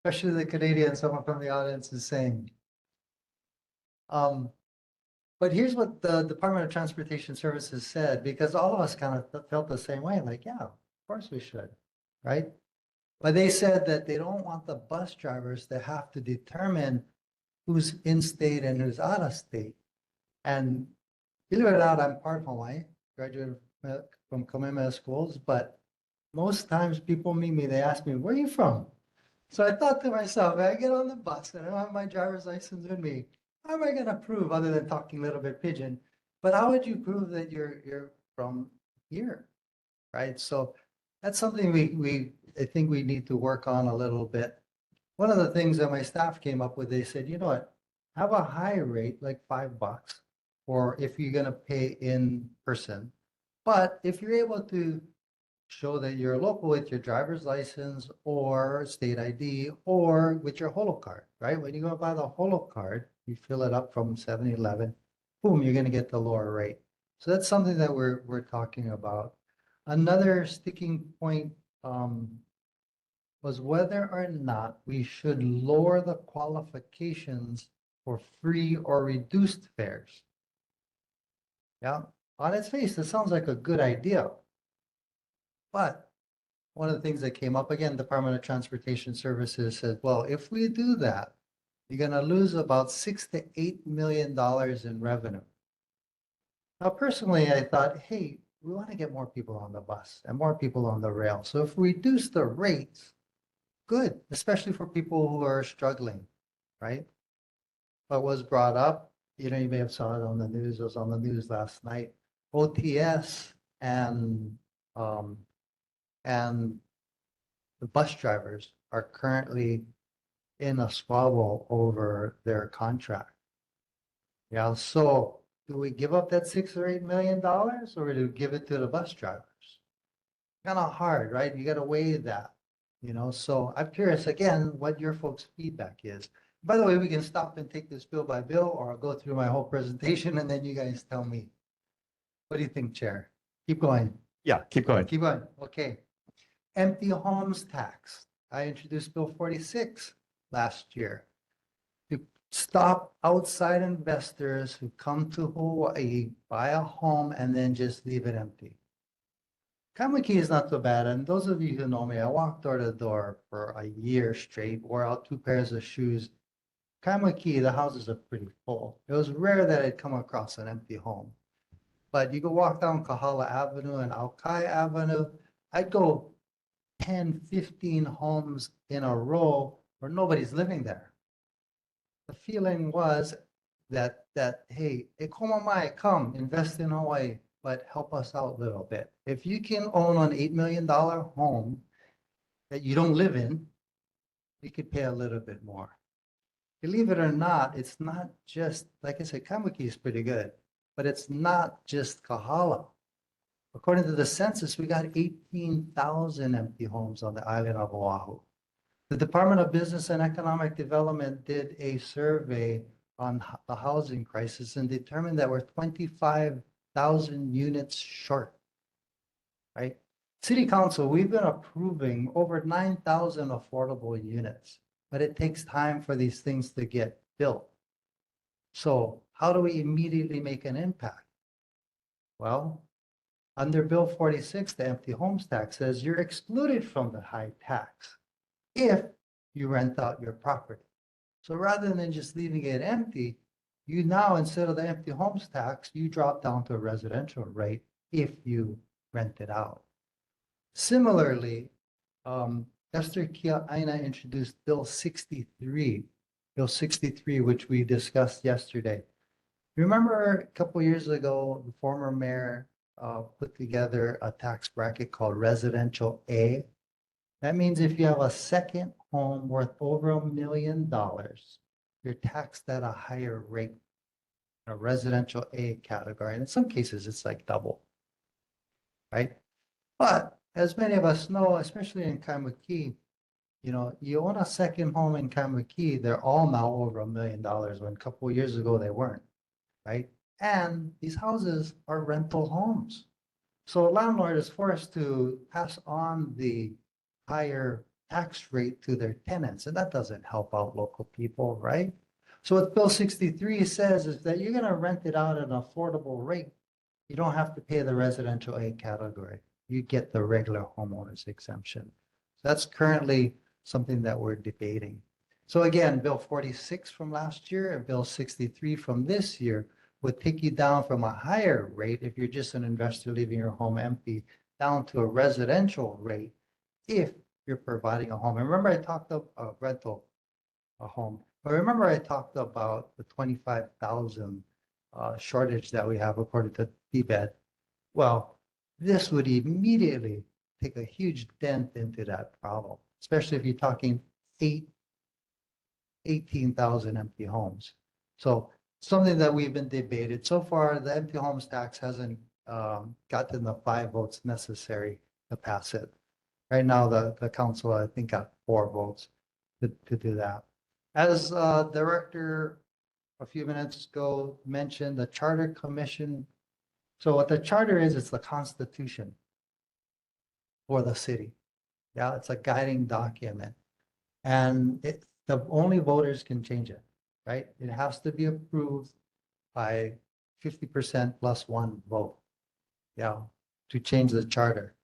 Especially the Canadian, someone from the audience is saying. But here's what the Department of Transportation Services said, because all of us kind of felt the same way, like, yeah, of course we should, right? But they said that they don't want the bus drivers to have to determine who's in state and who's out of state. And believe it or not, I'm part of Hawaii, graduated from Kamehameha schools, but most times people meet me, they ask me, where are you from? So I thought to myself, I get on the bus and I don't have my driver's license with me. How am I going to prove, other than talking a little bit pidgin, but how would you prove that you're from here, right? So that's something I think we need to work on a little bit. One of the things that my staff came up with, they said, you know what, have a high rate, like $5, or if you're going to pay in person. But if you're able to show that you're local with your driver's license or state ID or with your holo card, right? When you go buy the holo card, you fill it up from 7-Eleven, boom, you're going to get the lower rate. So that's something that we're talking about. Another sticking point was whether or not we should lower the qualifications for free or reduced fares. Yeah, on its face, it sounds like a good idea. But one of the things that came up, again, Department of Transportation Services said, well, if we do that, you're going to lose about $6 to $8 million in revenue. Now, personally, I thought, hey, we want to get more people on the bus and more people on the rail. So if we reduce the rates, good, especially for people who are struggling, right? What was brought up, you know, you may have saw it on the news, it was on the news last night, OTS and the bus drivers are currently in a squabble over their contract. Yeah, so do we give up that $6 or $8 million, or do we give it to the bus drivers? Kind of hard, right? You got to weigh that, you know. So I'm curious again what your folks' feedback is. By the way, we can stop and take this bill by bill, or I'll go through my whole presentation and then you guys tell me. What do you think, Chair? Keep going. Yeah, keep going. Keep going. Okay. Empty homes tax. I introduced Bill 46 last year to stop outside investors who come to Hawaii, buy a home, and then just leave it empty. Kaimuki is not so bad. And those of you who know me, I walked door to door for a year straight, wore out 2 pairs of shoes. Kaimuki, the houses are pretty full. It was rare that I'd come across an empty home. But you go walk down Kahala Avenue and Aukai Avenue, I'd go 10, 15 homes in a row where nobody's living there. The feeling was that hey, Ekomamai, come invest in Hawaii, but help us out a little bit. If you can own an $8 million home that you don't live in, you could pay a little bit more. Believe it or not, it's not just, like I said, Kaimuki is pretty good, but it's not just Kahala. According to the census, we got 18,000 empty homes on the island of Oahu. The Department of Business and Economic Development did a survey on the housing crisis and determined that we're 25,000 units short, right? City Council, we've been approving over 9,000 affordable units, but it takes time for these things to get built. So how do we immediately make an impact? Well, under Bill 46, the empty homes tax says you're excluded from the high tax if you rent out your property. So rather than just leaving it empty, you now, instead of the empty homes tax, you drop down to a residential rate if you rent it out. Similarly, Esther Kia Aina introduced Bill 63, which we discussed yesterday. Remember a couple years ago, the former mayor put together a tax bracket called Residential A. That means if you have a second home worth over $1 million, you're taxed at a higher rate, a Residential A category. And in some cases, it's like double, right? But as many of us know, especially in Kaimuki, you know, you own a second home in Kaimuki, they're all now over $1 million, when a couple of years ago they weren't, right? And these houses are rental homes. So a landlord is forced to pass on the higher tax rate to their tenants, and that doesn't help out local people, right? So what Bill 63 says is that you're going to rent it out at an affordable rate. You don't have to pay the residential A category. You get the regular homeowners exemption. That's currently something that we're debating. So again, Bill 46 from last year and Bill 63 from this year would take you down from a higher rate if you're just an investor leaving your home empty down to a residential rate if you're providing a home. And remember I talked about rental, a home. But remember I talked about the 25,000 shortage that we have according to DBED. Well, this would immediately take a huge dent into that problem, especially if you're talking 18,000 empty homes. So something that we've been debated. So far, the empty homes tax hasn't gotten the 5 votes necessary to pass it. Right now, the council, I think, got 4 votes to do that. As director a few minutes ago mentioned, the Charter Commission. So what the charter is, it's the constitution for the city. Yeah, it's a guiding document. And the only voters can change it, right? It has to be approved by 50% plus 1 vote. Yeah, to change the charter.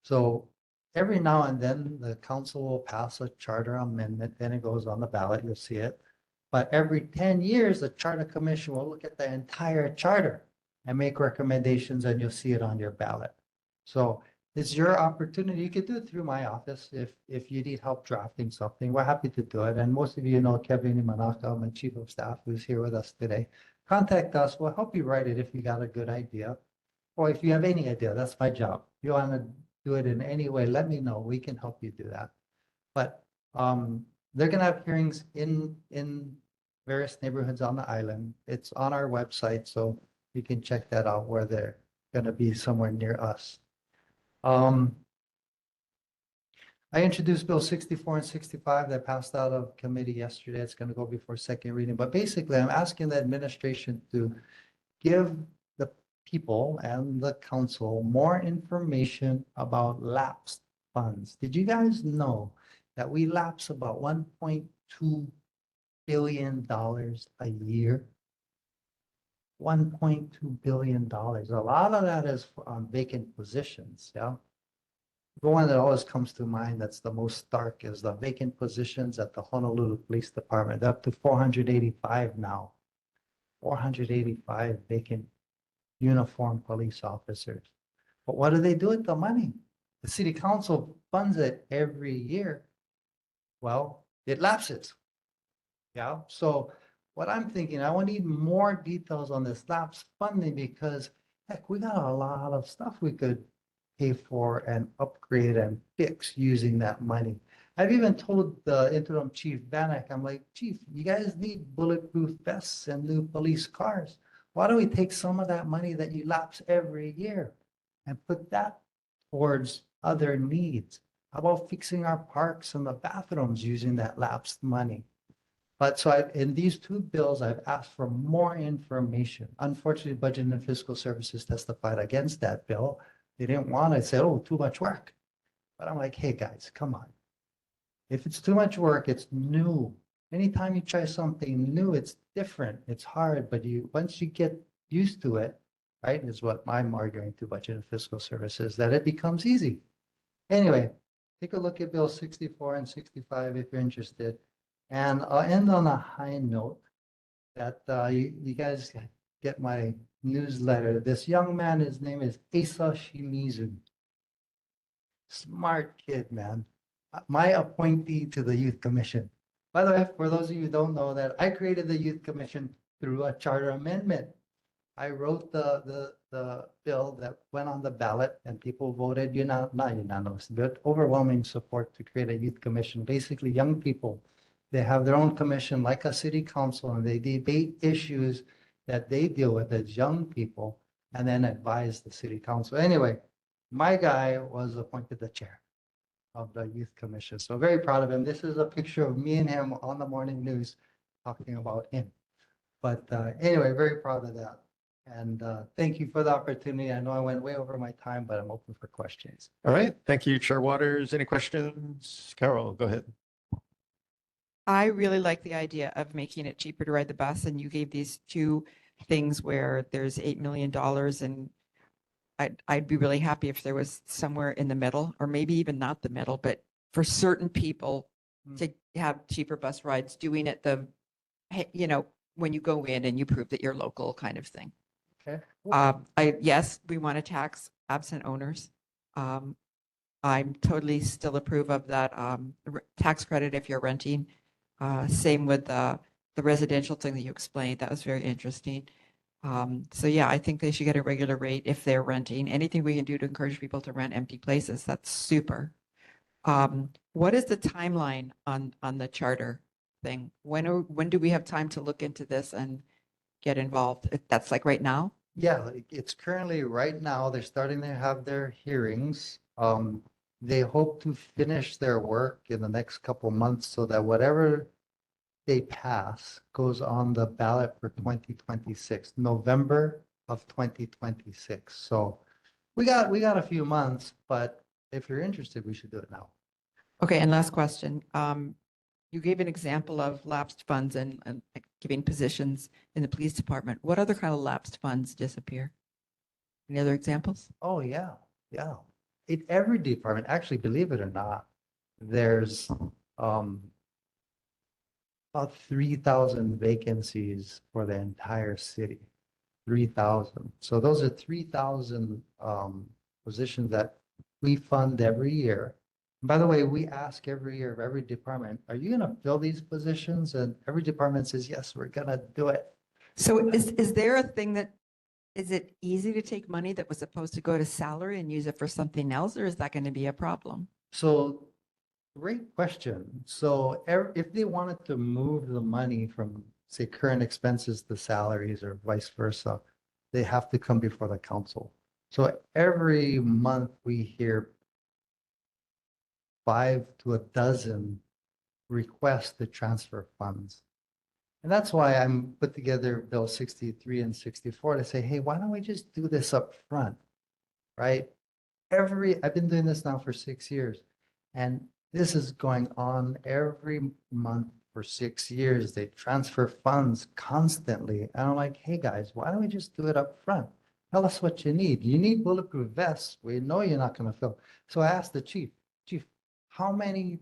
So every now and then the council will pass a charter amendment, then it goes on the ballot, you'll see it. But every 10 years, the Charter Commission will look at the entire charter and make recommendations, and you'll see it on your ballot. So it's your opportunity. You could do it through my office if you need help drafting something. We're happy to do it. And most of you know Kevin Imanaka, my chief of staff, who's here with us today. Contact us. We'll help you write it if you got a good idea. Or if you have any idea, that's my job. If you want to do it in any way, let me know. We can help you do that. But they're going to have hearings in various neighborhoods on the island. It's on our website, so you can check that out where they're going to be somewhere near us. I introduced Bill 64 and 65 that passed out of committee yesterday. It's going to go before second reading. But basically, I'm asking the administration to give the people and the council more information about lapsed funds. Did you guys know that we lapse about $1.2 billion a year? $1.2 billion. A lot of that is on vacant positions, yeah? The one that always comes to mind that's the most stark is the vacant positions at the Honolulu Police Department. They're up to 485 now. 485 vacant uniformed police officers. But what do they do with the money? The city council funds it every year. Well, it lapses. Yeah, so what I'm thinking, I will need more details on this lapse funding because heck, we got a lot of stuff we could pay for and upgrade and fix using that money. I've even told the interim chief Vanek, I'm like, Chief, you guys need bulletproof vests and new police cars. Why don't we take some of that money that you lapse every year and put that towards other needs? How about fixing our parks and the bathrooms using that lapsed money? But so in these 2 bills, I've asked for more information. Unfortunately, Budget and Fiscal Services testified against that bill. They didn't want it. Said, oh, too much work. But I'm like, hey, guys, come on. If it's too much work, it's new. Anytime you try something new, it's different. It's hard, but once you get used to it, right, is what I'm arguing to Budget and Fiscal Services, that it becomes easy. Anyway, take a look at Bill 64 and 65 if you're interested. And I'll end on a high note that you guys get my newsletter. This young man, his name is Asa Shimizu. Smart kid, man. My appointee to the Youth Commission. By the way, for those of you who don't know that, I created the Youth Commission through a charter amendment. I wrote the bill that went on the ballot and people voted not unanimous, but overwhelming support to create a youth commission. Basically, young people, they have their own commission like a city council and they debate issues that they deal with as young people and then advise the city council. Anyway, my guy was appointed the chair of the youth commission. So very proud of him. This is a picture of me and him on the morning news talking about him. But anyway, very proud of that. And thank you for the opportunity. I know I went way over my time, but I'm open for questions. All right. Thank you, Chair Waters. Any questions? Carol, go ahead. I really like the idea of making it cheaper to ride the bus, and you gave these two things where there's $8 million, and I'd be really happy if there was somewhere in the middle, or maybe even not the middle, but for certain people to have cheaper bus rides, doing it hey, when you go in and you prove that you're local kind of thing. Okay. Yes, we want to tax absent owners. I'm totally still approve of that tax credit if you're renting. Same with the residential thing that you explained. That was very interesting. So yeah, I think they should get a regular rate if they're renting. Anything we can do to encourage people to rent empty places, that's super. What is the timeline on the charter thing? When do we have time to look into this and get involved? That's like right now? Yeah, it's currently right now, they're starting to have their hearings. They hope to finish their work in the next couple months so that whatever they pass goes on the ballot for 2026, November of 2026. So we got a few months, but if you're interested, we should do it now. Okay, and last question. You gave an example of lapsed funds and giving positions in the police department. What other kind of lapsed funds disappear? Any other examples? Oh, yeah, yeah. In every department, actually, believe it or not, there's about 3,000 vacancies for the entire city. 3,000. So those are 3,000 positions that we fund every year. By the way, we ask every year of every department, are you going to fill these positions? And every department says, yes, we're going to do it. So is there a thing that, is it easy to take money that was supposed to go to salary and use it for something else, or is that going to be a problem? So great question. So if they wanted to move the money from, say, current expenses to salaries or vice versa, they have to come before the council. So every month we hear 5 to a dozen requests to transfer funds. And that's why I'm put together Bill 63 and 64 to say, hey, why don't we just do this up front, right? I've been doing this now for 6 years, and this is going on every month for 6 years. They transfer funds constantly. And I'm like, hey guys, why don't we just do it up front? Tell us what you need. You need bulletproof vests. We know you're not going to fill. So I asked the chief, how many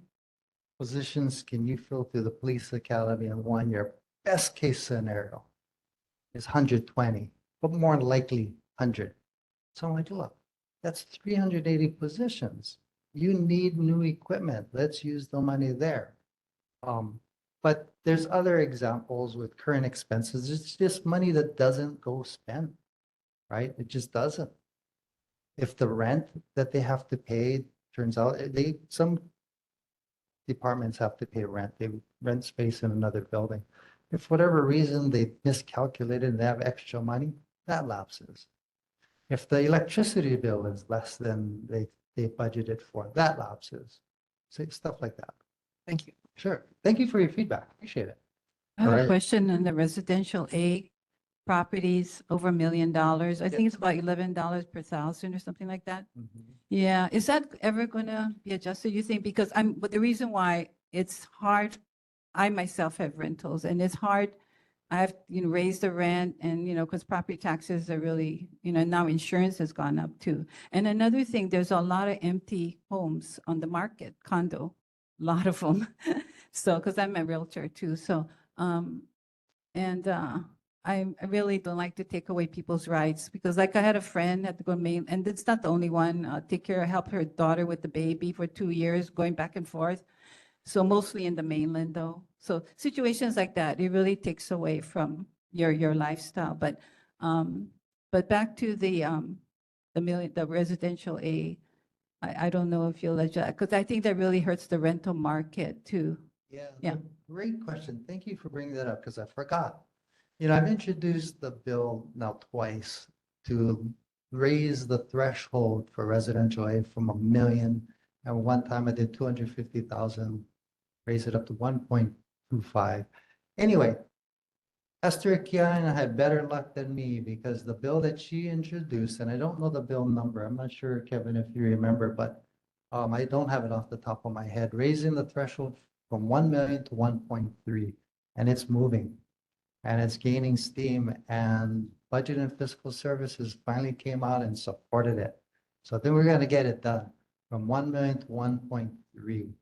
positions can you fill through the police academy in 1 year? Best case scenario is 120, but more likely 100. So I'm like, look, that's 380 positions. You need new equipment. Let's use the money there. But there's other examples with current expenses. It's just money that doesn't go spent, right? It just doesn't. If the rent that they have to pay turns out, some departments have to pay rent. They rent space in another building. If for whatever reason they miscalculated and they have extra money, that lapses. If the electricity bill is less than they budgeted for, that lapses. So stuff like that. Thank you. Sure. Thank you for your feedback. Appreciate it. I have All a right. question on the residential A properties over $1 million. I think it's about $11 per thousand or something like that. Yeah, is that ever gonna be adjusted, you think? Because but the reason why it's hard, I myself have rentals and it's hard. I have, raised the rent and, because property taxes are really, now insurance has gone up too. And another thing, there's a lot of empty homes on the market, condo, a lot of them. So, because I'm a realtor too, so, I really don't like to take away people's rights because like I had a friend had to go Maine, and it's not the only one, help her daughter with the baby for 2 years, going back and forth. So mostly in the mainland though. So situations like that, it really takes away from your lifestyle. But back to the residential A, I don't know if you'll let that, because I think that really hurts the rental market too. Yeah. Great question. Thank you for bringing that up because I forgot. I've introduced the bill now twice to raise the threshold for residential aid from 1 million. And one time I did 250,000, raise it up to 1.25. Anyway, Esther Kiana had better luck than me because the bill that she introduced, and I don't know the bill number. I'm not sure, Kevin, if you remember, but I don't have it off the top of my head. Raising the threshold from 1 million to 1.3, and it's moving and it's gaining steam, and Budget and Fiscal Services finally came out and supported it. So I think we're gonna get it done from 1 million to 1.3.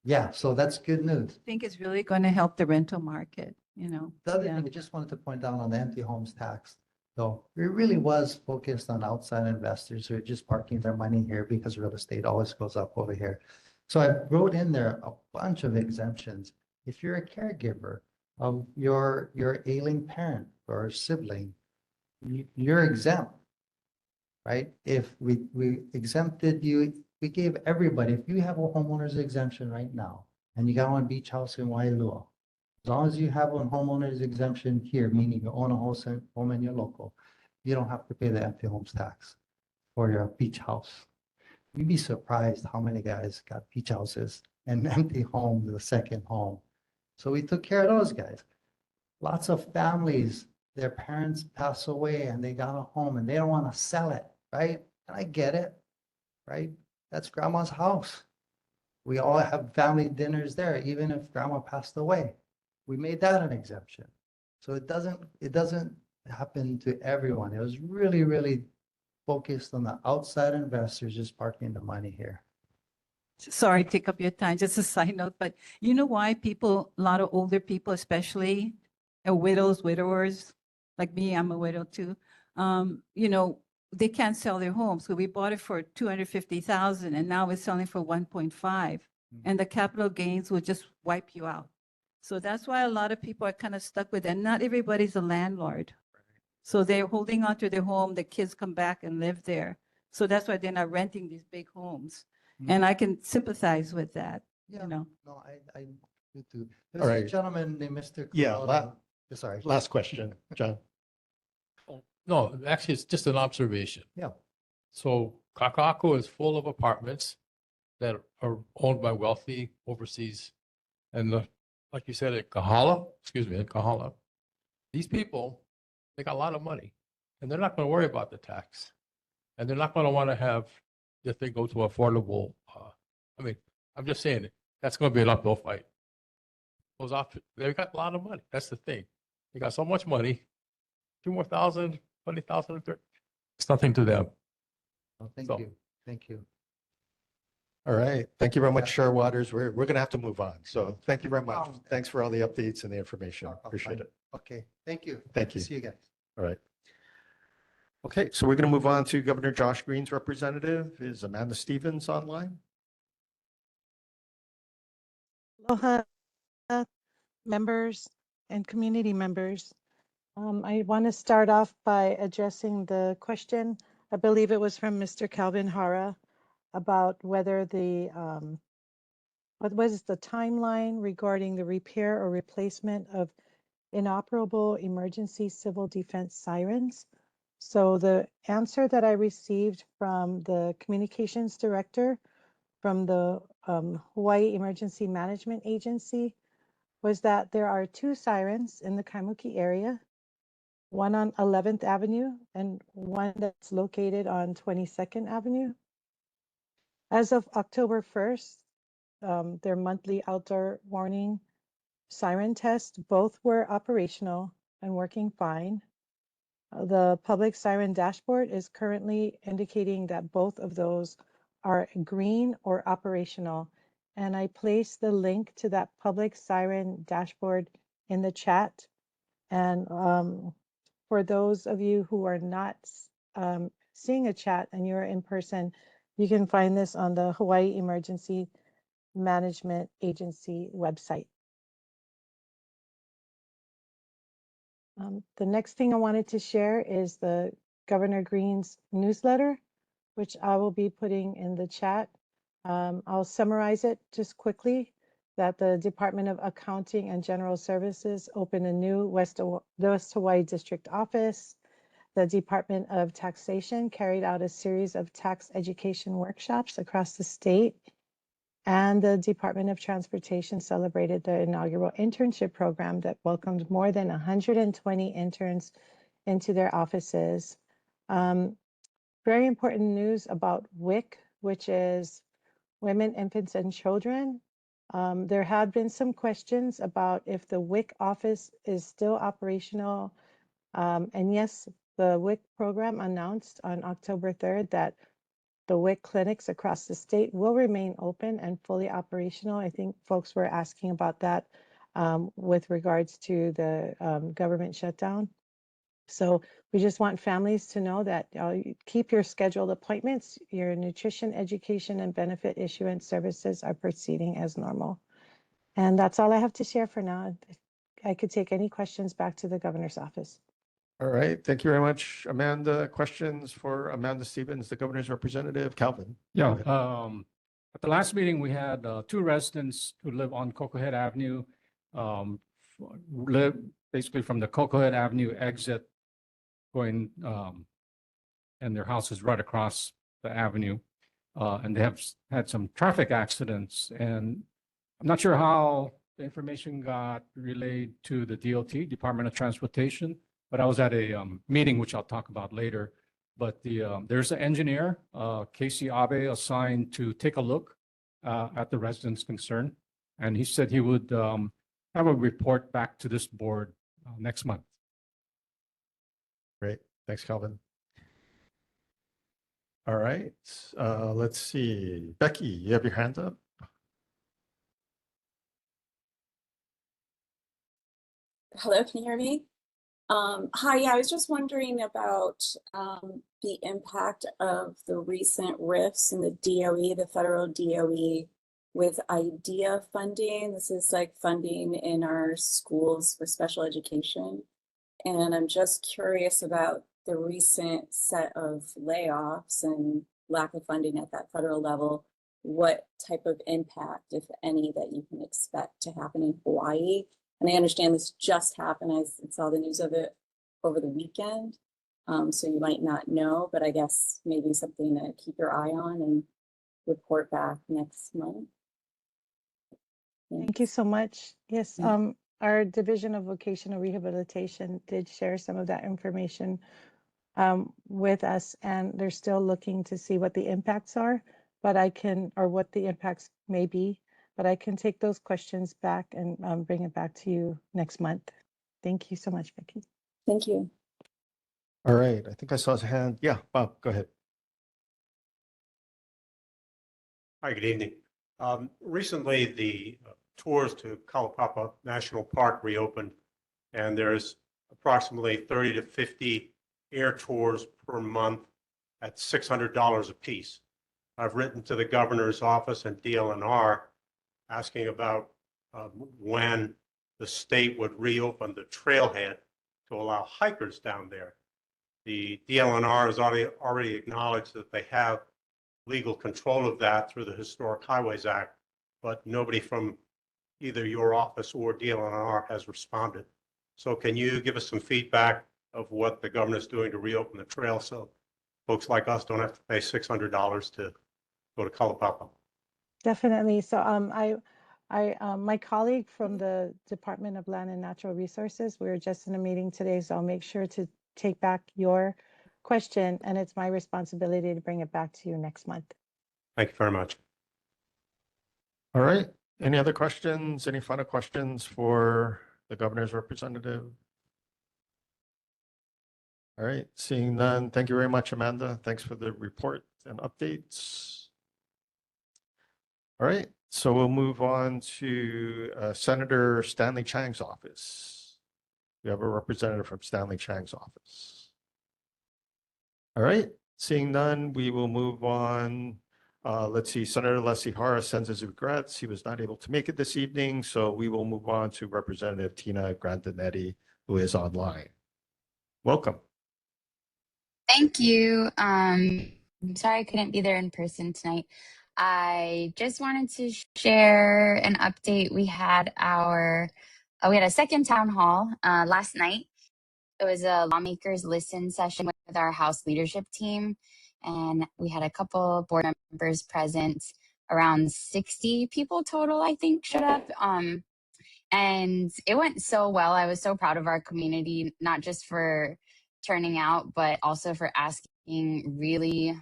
Yeah, so that's good news. I think it's really going to help the rental market, The other Yeah. thing I just wanted to point out on the empty homes tax, though, it really was focused on outside investors who are just parking their money here because real estate always goes up over here. So I wrote in there a bunch of exemptions. If you're a caregiver of your ailing parent or sibling, you're exempt, right? If we exempted you, we gave everybody, if you have a homeowner's exemption right now and you got one beach house in Wailua, as long as you have a homeowner's exemption here, meaning you own a home and you're local, you don't have to pay the empty homes tax for your beach house. You'd be surprised how many guys got beach houses and empty homes, the second home. So we took care of those guys. Lots of families, their parents pass away and they got a home and they don't want to sell it, right? And I get it, right? That's grandma's house. We all have family dinners there, even if grandma passed away. We made that an exemption. So it doesn't happen to everyone. It was really, really focused on the outside investors just parking the money here. Sorry to take up your time, just a side note, but you know why people, a lot of older people especially, widows, widowers, like me, I'm a widow too, they can't sell their home. So we bought it for 250,000 and now we're selling for 1.5. And the capital gains will just wipe you out. So that's why a lot of people are kind of stuck with that. Not everybody's a landlord. So they're holding on to their home, the kids come back and live there. So that's why they're not renting these big homes. And I can sympathize with that, Yeah, know. no, I do too. All There's a right. gentleman named Mr. Yeah, Corrado. Sorry. Last question, John. No, actually, it's just an observation. Yeah. So Kakako is full of apartments that are owned by wealthy overseas. And like you said, at Kahala, these people, they got a lot of money and they're not going to worry about the tax. And they're not going to want to have the thing go to affordable. I'm just saying it. That's going to be an uphill fight. Those options, they got a lot of money. That's the thing. They got so much money, 2 more thousand, 20,000, it's nothing to them. Oh, thank So- you. Thank you. All right. Thank you very much, Chair Waters. We're going to have to move on. So thank you very much. Thanks for all the updates and the information. Appreciate it. Okay, thank you. Thank you. See you guys. All right. Okay, so we're going to move on to Governor Josh Green's representative. Is Amanda Stevens online? Aloha, members and community members. I want to start off by addressing the question. I believe it was from Mr. Calvin Hara about whether what was the timeline regarding the repair or replacement of inoperable emergency civil defense sirens. So the answer that I received from the communications director from the Hawaii Emergency Management Agency was that there are 2 sirens in the Kaimuki area, one on 11th Avenue and one that's located on 22nd Avenue. As of October 1st, their monthly outdoor warning siren test, both were operational and working fine. The public siren dashboard is currently indicating that both of those are green or operational. And I placed the link to that public siren dashboard in the chat. And for those of you who are not seeing a chat and you're in person, you can find this on the Hawaii Emergency Management Agency website. The next thing I wanted to share is the Governor Green's newsletter, which I will be putting in the chat. I'll summarize it just quickly that the Department of Accounting and General Services opened a new West Hawaii District office. The Department of Taxation carried out a series of tax education workshops across the state. And the Department of Transportation celebrated the inaugural internship program that welcomed more than 120 interns into their offices. Very important news about WIC, which is Women, Infants, and Children. There had been some questions about if the WIC office is still operational. And yes, the WIC program announced on October 3rd that the WIC clinics across the state will remain open and fully operational. I think folks were asking about that with regards to the government shutdown. So we just want families to know that keep your scheduled appointments. Your nutrition, education, and benefit issuance services are proceeding as normal. And that's all I have to share for now. I could take any questions back to the governor's office. All right, thank you very much, Amanda. Questions for Amanda Stevens, the governor's representative, Calvin? Yeah, Go ahead. at the last meeting, we had two residents who live on Cocoa Head Avenue, live basically from the Cocoa Head Avenue exit going, and their house is right across the avenue. And they have had some traffic accidents, and I'm not sure how the information got relayed to the DOT, Department of Transportation, but I was at a meeting, which I'll talk about later. But there's an engineer, Casey Abe, assigned to take a look at the residents' concern. And he said he would have a report back to this board next month. Great, thanks, Calvin. All right, let's see. Becky, you have your hand up? Hello, can you hear me? Hi, yeah, I was just wondering about the impact of the recent rifts in the DOE, the federal DOE, with IDEA funding. This is like funding in our schools for special education. And I'm just curious about the recent set of layoffs and lack of funding at that federal level. What type of impact, if any, that you can expect to happen in Hawaii? And I understand this just happened. I saw the news of it over the weekend. So you might not know, but I guess maybe something to keep your eye on and report back next month. Thank you so much. Yes, our Division of Vocational Rehabilitation did share some of that information with us, and they're still looking to see what the impacts are, but I can, or what the impacts may be, but I can take those questions back and bring it back to you next month. Thank you so much, Becky. Thank you. All right, I think I saw his hand. Yeah, Bob, go ahead. Hi, good evening. Recently, the tours to Kalaupapa National Park reopened, and there's approximately 30 to 50 air tours per month at $600 a piece. I've written to the governor's office and DLNR asking about when the state would reopen the trailhead to allow hikers down there. The DLNR has already acknowledged that they have legal control of that through the Historic Highways Act, but nobody from either your office or DLNR has responded. So can you give us some feedback of what the governor's doing to reopen the trail so folks like us don't have to pay $600 to go to Kalaupapa? Definitely. So my colleague from the Department of Land and Natural Resources, we were just in a meeting today, so I'll make sure to take back your question, and it's my responsibility to bring it back to you next month. Thank you very much. All right, any other questions? Any final questions for the governor's representative? All right, seeing none, thank you very much, Amanda. Thanks for the report and updates. All right, so we'll move on to Senator Stanley Chang's office. We have a representative from Stanley Chang's office. All right, seeing none, we will move on. Let's see, Senator Leslie Hara sends his regrets. He was not able to make it this evening, so we will move on to Representative Tina Grandinetti, who is online. Welcome. Thank you. I'm sorry I couldn't be there in person tonight. I just wanted to share an update. We had a second town hall last night. It was a lawmakers listen session with our House leadership team, and we had a couple board members present. Around 60 people total, I think, showed up. And it went so well. I was so proud of our community, not just for turning out, but also for asking really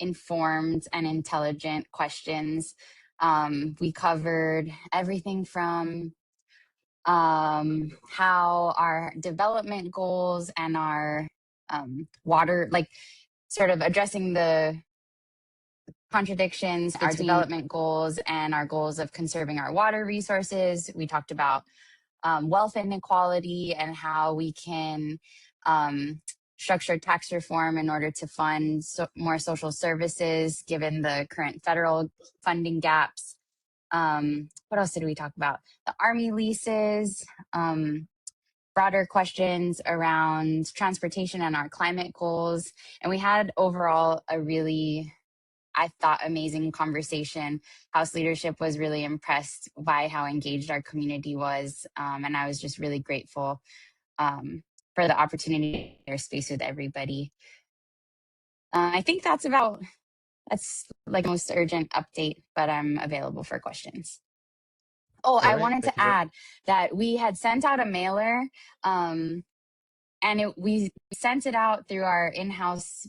informed and intelligent questions. We covered everything from how our development goals and our water, like sort of addressing the contradictions, our development goals and our goals of conserving our water resources. We talked about wealth inequality and how we can structure tax reform in order to fund more social services given the current federal funding gaps. What else did we talk about? The Army leases, broader questions around transportation and our climate goals. And we had overall a really, I thought, amazing conversation. House leadership was really impressed by how engaged our community was. And I was just really grateful for the opportunity to share space with everybody. I think that's like the most urgent update, but I'm available for questions. Oh, I wanted to add that we had sent out a mailer and we sent it out through our in-house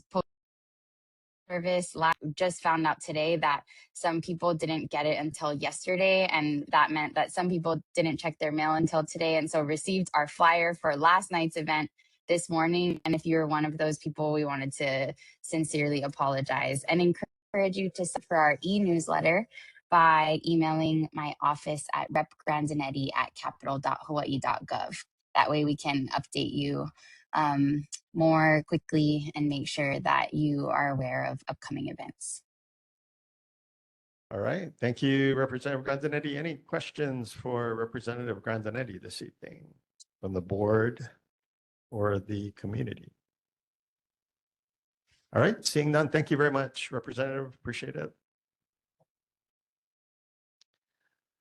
service. Just found out today that some people didn't get it until yesterday, and that meant that some people didn't check their mail until today, and so received our flyer for last night's event this morning. And if you're one of those people, we wanted to sincerely apologize and encourage you to sign for our e-newsletter by emailing my office at repgrandinetti@capital.hawaii.gov. That way we can update you more quickly and make sure that you are aware of upcoming events. All right. Thank you, Representative Grandinetti. Any questions for Representative Grandinetti this evening from the board or the community? All right. Seeing none, thank you very much, Representative. Appreciate it.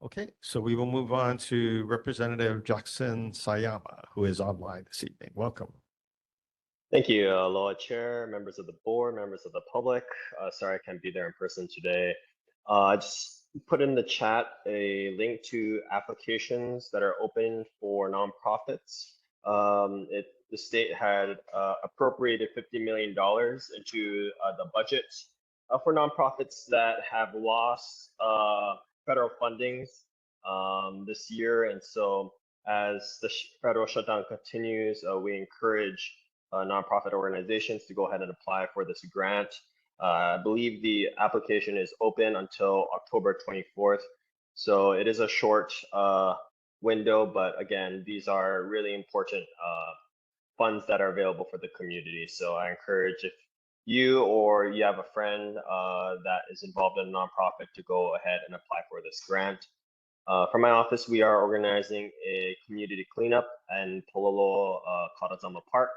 Okay, so we will move on to Representative Jackson Sayama, who is online this evening. Welcome. Thank you, Aloha Chair, members of the board, members of the public. Sorry I can't be there in person today. I just put in the chat a link to applications that are open for nonprofits. The state had appropriated $50 million into the budget for nonprofits that have lost federal fundings this year. And so as the federal shutdown continues, we encourage nonprofit organizations to go ahead and apply for this grant. I believe the application is open until October 24th. So it is a short window, but again, these are really important funds that are available for the community. So I encourage, if you or you have a friend that is involved in a nonprofit, to go ahead and apply for this grant. From my office, we are organizing a community cleanup in Pololo Karazama Park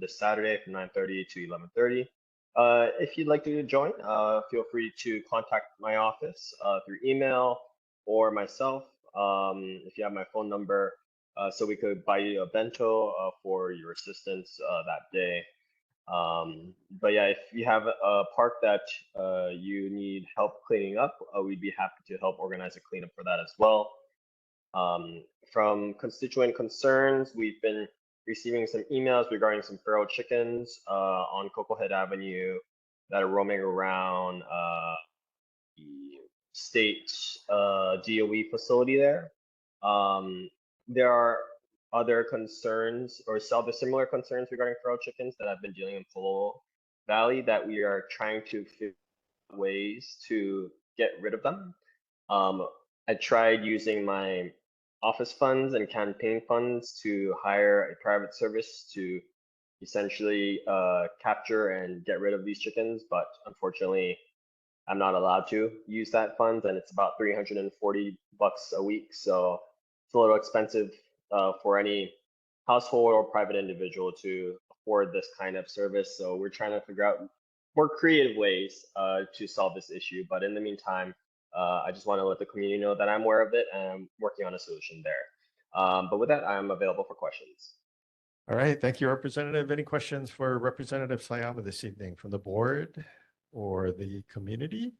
this Saturday from 9:30 to 11:30. If you'd like to join, feel free to contact my office through email or myself if you have my phone number, so we could buy you a bento for your assistance that day. But yeah, if you have a park that you need help cleaning up, we'd be happy to help organize a cleanup for that as well. From constituent concerns, we've been receiving some emails regarding some feral chickens on Cocoa Head Avenue that are roaming around the state DOE facility there. There are other concerns or similar concerns regarding feral chickens that I've been dealing in Pololo Valley that we are trying to figure out ways to get rid of them. I tried using my office funds and campaign funds to hire a private service to essentially capture and get rid of these chickens, but unfortunately I'm not allowed to use that funds, and it's about $340 a week. So it's a little expensive for any household or private individual to afford this kind of service. So we're trying to figure out more creative ways to solve this issue. But in the meantime, I just want to let the community know that I'm aware of it and I'm working on a solution there. But with that, I'm available for questions. All right, thank you, Representative. Any questions for Representative Sayama this evening from the board or the community?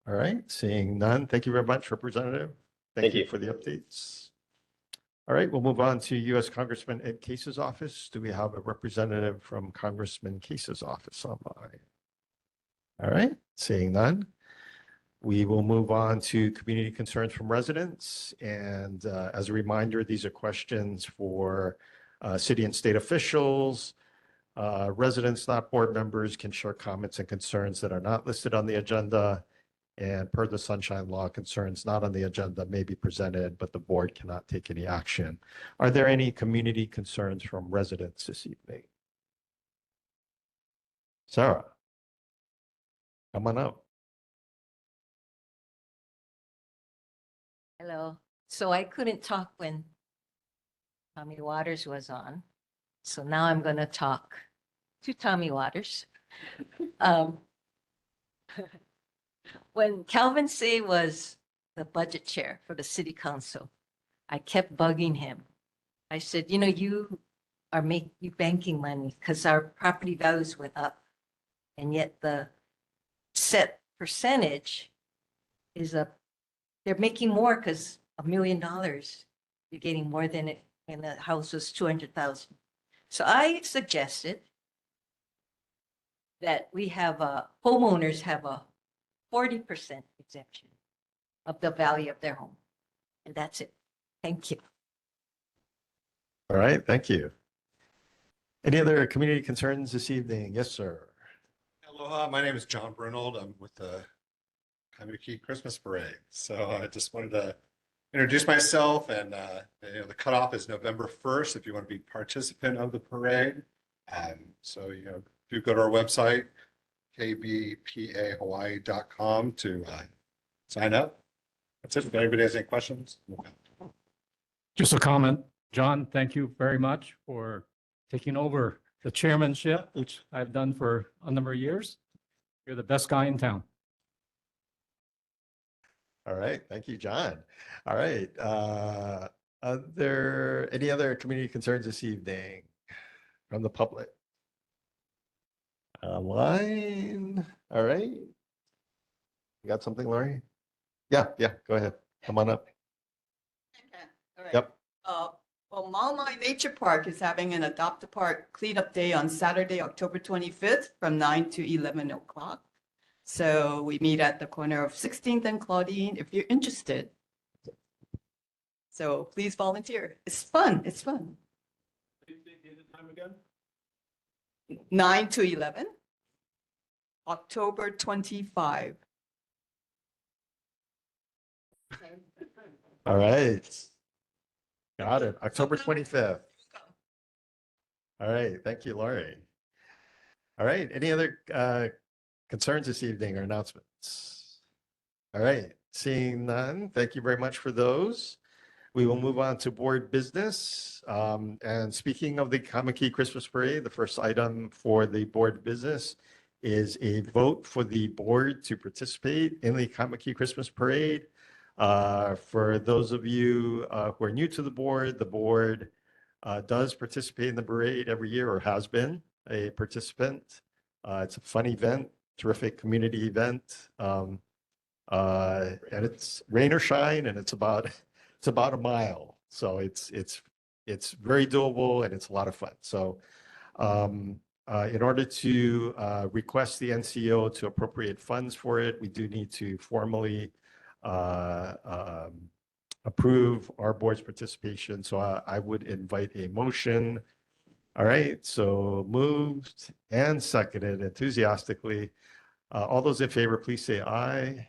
All right, seeing none. Thank you very much, Representative. Thank you for the updates. All right, we'll move on to U.S. Congressman Ed Case's office. Do we have a representative from Congressman Case's office online? All right, seeing none. We will move on to community concerns from residents. And as a reminder, these are questions for city and state officials. Residents, not board members, can share comments and concerns that are not listed on the agenda. And per the Sunshine Law, concerns not on the agenda may be presented, but the board cannot take any action. Are there any community concerns from residents this evening? Sarah, come on up. Hello. So I couldn't talk when Tommy Waters was on. So now I'm going to talk to Tommy Waters. When Calvin Say was the budget chair for the city council, I kept bugging him. I said, you know, you are you banking money because our property values went up. And yet the set percentage is they're making more because $1 million, you're getting more than it when the house was 200,000. So I suggested that we have homeowners have a 40% exemption of the value of their home. And that's it. Thank you. All right, thank you. Any other community concerns this evening? Yes, sir. Aloha, my name is John Brunold. I'm with the Kaimuki Christmas Parade. So I just wanted to introduce myself, and the cutoff is November 1st if you want to be participant of the parade. So do go to our website, kbpahawaii.com, to sign up. That's it. If anybody has any questions. Just a comment. John, thank you very much for taking over the chairmanship, which I've done for a number of years. You're the best guy in town. All right, thank you, John. All right, are there any other community concerns this evening from the public? Online, all right. You got something, Lori? Yeah, go ahead. Come on up. All right. Yep. Well, Maumai Nature Park is having an Adopt a Park cleanup day on Saturday, October 25th from 9 to 11 o'clock. So we meet at the corner of 16th and Claudine if you're interested. So please volunteer. It's fun. It's fun. 9 to 11. October 25. All right. Got it. October 25th. All right. Thank you, Lori. All right. Any other concerns this evening or announcements? All right. Seeing none, thank you very much for those. We will move on to board business. And speaking of the Kaimuki Christmas Parade, the first item for the board business is a vote for the board to participate in the Kaimuki Christmas Parade. For those of you who are new to the board does participate in the parade every year, or has been a participant. It's a fun event, terrific community event. And it's rain or shine, and it's about a mile. So it's very doable, and it's a lot of fun. So in order to request the NCO to appropriate funds for it, we do need to formally approve our board's participation. So I would invite a motion. All right, so moved and seconded enthusiastically. All those in favor, please say aye.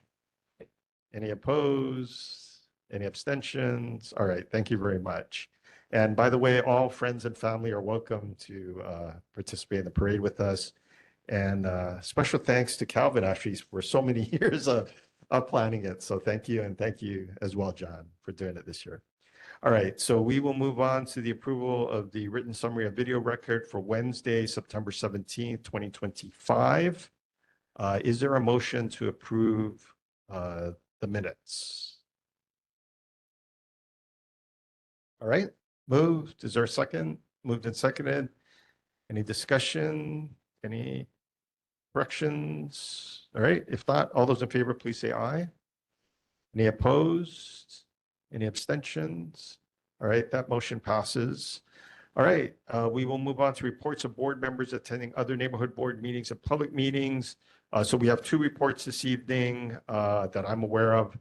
Any opposed? Any abstentions? All right, thank you very much. And by the way, all friends and family are welcome to participate in the parade with us. And special thanks to Calvin, actually, for so many years of planning it. So thank you, and thank you as well, John, for doing it this year. All right, so we will move on to the approval of the written summary of video record for Wednesday, September 17th, 2025. Is there a motion to approve the minutes? All right, moved. Is there a second? Moved and seconded. Any discussion? Any corrections? All right, if not, all those in favor, please say aye. Any opposed? Any abstentions? All right, that motion passes. All right, we will move on to reports of board members attending other neighborhood board meetings and public meetings. So we have two reports this evening that I'm aware of.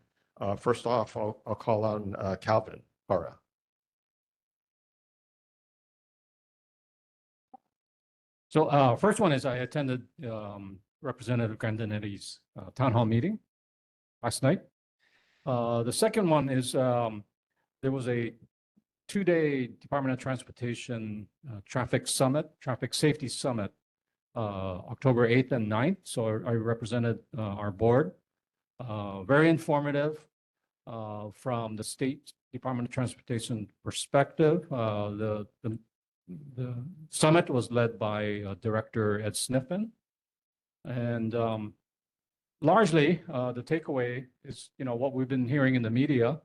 First off, I'll call on Calvin Para. So first one is I attended Representative Grandinetti's town hall meeting last night. The second one is there was a two-day Department of Transportation traffic safety summit, October 8th and 9th. So I represented our board. Very informative from the State Department of Transportation perspective. The summit was led by Director Ed Sniffen. And largely, the takeaway is, what we've been hearing in the media,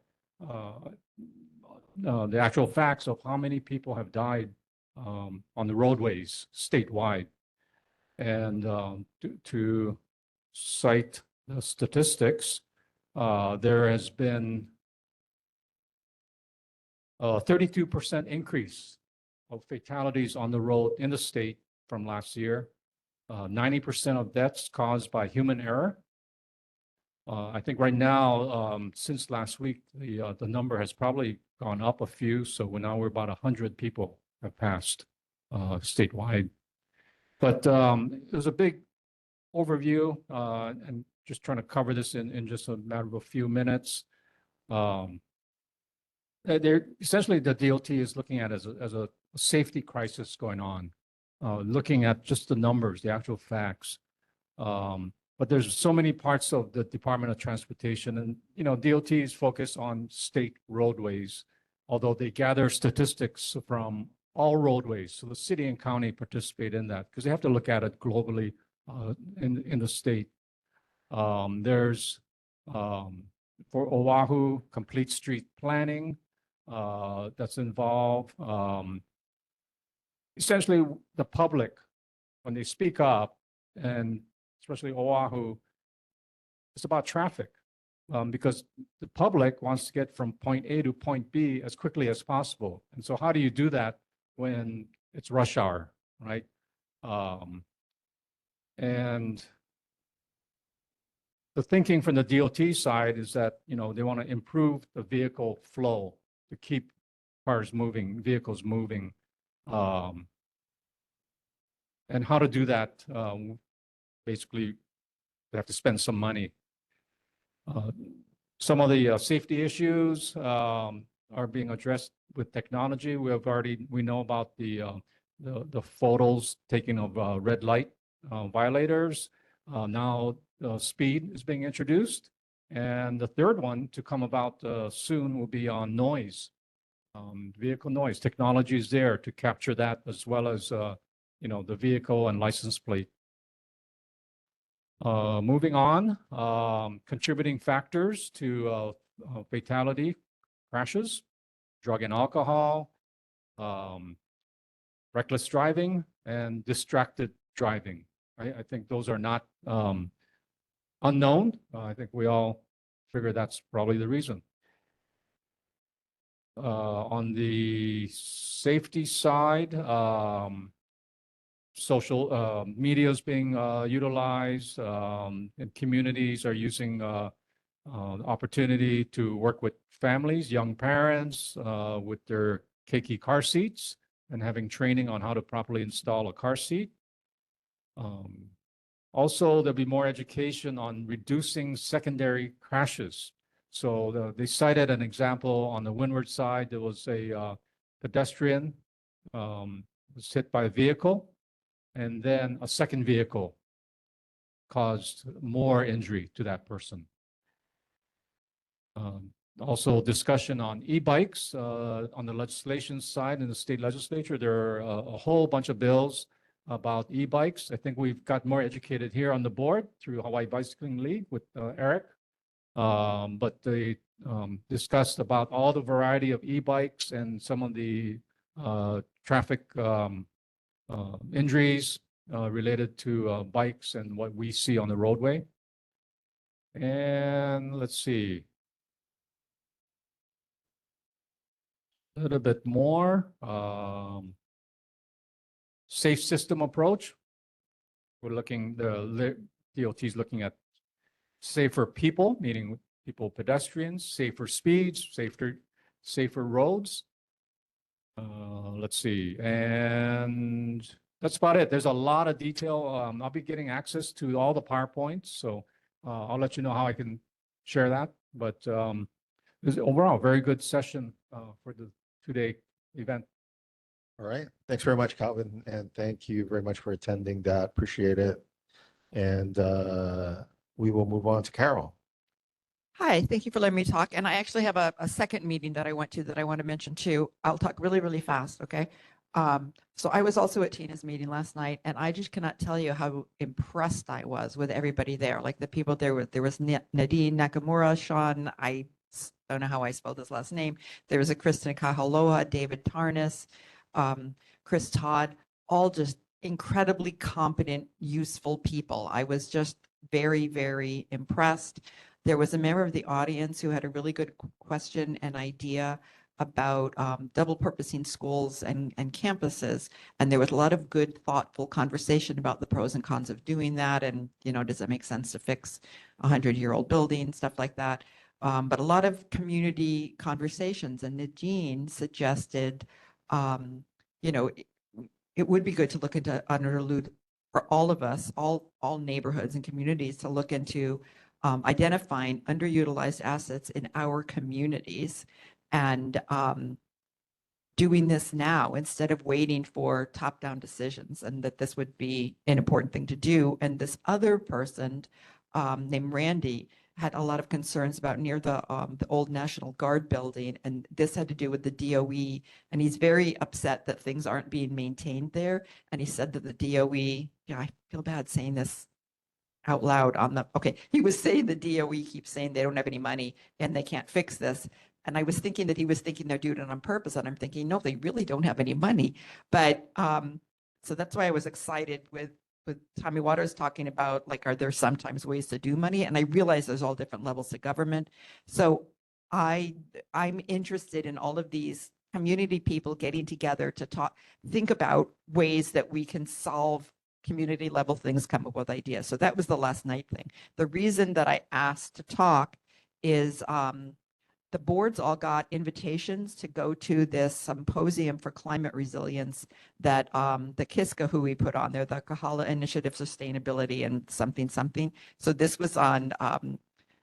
the actual facts of how many people have died on the roadways statewide. And to cite the statistics, there has been a 32% increase of fatalities on the road in the state from last year. 90% of deaths caused by human error. I think right now, since last week, the number has probably gone up a few. So we're about 100 people have passed statewide. But it was a big overview, and just trying to cover this in just a matter of a few minutes. Essentially, the DOT is looking at it as a safety crisis going on, looking at just the numbers, the actual facts. But there's so many parts of the Department of Transportation, and DOT is focused on state roadways, although they gather statistics from all roadways. So the city and county participate in that because they have to look at it globally in the state. There's for Oahu, complete street planning that's involved. Essentially, the public, when they speak up, and especially Oahu, it's about traffic because the public wants to get from point A to point B as quickly as possible. And so how do you do that when it's rush hour, right? And the thinking from the DOT side is that, they want to improve the vehicle flow to keep cars moving, vehicles moving. And how to do that, basically, they have to spend some money. Some of the safety issues are being addressed with technology. We know about the photos taken of red light violators. Now speed is being introduced. And the third one to come about soon will be on noise, vehicle noise. Technology is there to capture that as well as, the vehicle and license plate. Moving on, contributing factors to fatality crashes, drug and alcohol, reckless driving, and distracted driving. I think those are not unknown. I think we all figure that's probably the reason. On the safety side, social media is being utilized, and communities are using the opportunity to work with families, young parents, with their keiki car seats and having training on how to properly install a car seat. Also, there'll be more education on reducing secondary crashes. So they cited an example on the windward side. There was a pedestrian was hit by a vehicle, and then a second vehicle caused more injury to that person. Also, discussion on e-bikes on the legislation side in the state legislature. There are a whole bunch of bills about e-bikes. I think we've got more educated here on the board through Hawaii Bicycling League with Eric. But they discussed about all the variety of e-bikes and some of the traffic injuries related to bikes and what we see on the roadway. And let's see. A little bit more. Safe system approach. We're looking, DOT is looking at safer people, meaning people, pedestrians, safer speeds, safer roads. Let's see, and that's about it. There's a lot of detail. I'll be getting access to all the PowerPoints, so I'll let you know how I can share that. But it was overall a very good session for the two-day event. All right. Thanks very much, Calvin. And thank you very much for attending that. Appreciate it. And we will move on to Carol. Hi, thank you for letting me talk. And I actually have a second meeting that I went to that I want to mention too. I'll talk really, really fast, okay? So I was also at Tina's meeting last night, and I just cannot tell you how impressed I was with everybody there. Like the people there was Nadine Nakamura, Sean, don't know how I spelled his last name. There was a Kristen Kahaloa, David Tarnas, Chris Todd, all just incredibly competent, useful people. I was just very, very impressed. There was a member of the audience who had a really good question and idea about double purposing schools and campuses. And there was a lot of good, thoughtful conversation about the pros and cons of doing that. And, does it make sense to fix a 100-year-old building, stuff like that. But a lot of community conversations. And Nadine suggested, it would be good to look into for all of us, all neighborhoods and communities to look into identifying underutilized assets in our communities and doing this now instead of waiting for top-down decisions, and that this would be an important thing to do. And this other person named Randy had a lot of concerns about near the old National Guard building, and this had to do with the DOE, and he's very upset that things aren't being maintained there. And he said that the DOE, I feel bad saying this out loud he was saying the DOE keeps saying they don't have any money and they can't fix this. And I was thinking that he was thinking they're doing it on purpose. And I'm thinking, no, they really don't have any money. But so that's why I was excited with Tommy Waters talking about, like, are there sometimes ways to do money? And I realize there's all different levels of government. So I'm interested in all of these community people getting together to think about ways that we can solve community level things, come up with ideas. So that was the last night thing. The reason that I asked to talk is the boards all got invitations to go to this symposium for climate resilience that the Kiska Hui put on there, the Kahala Initiative Sustainability and something. So this was on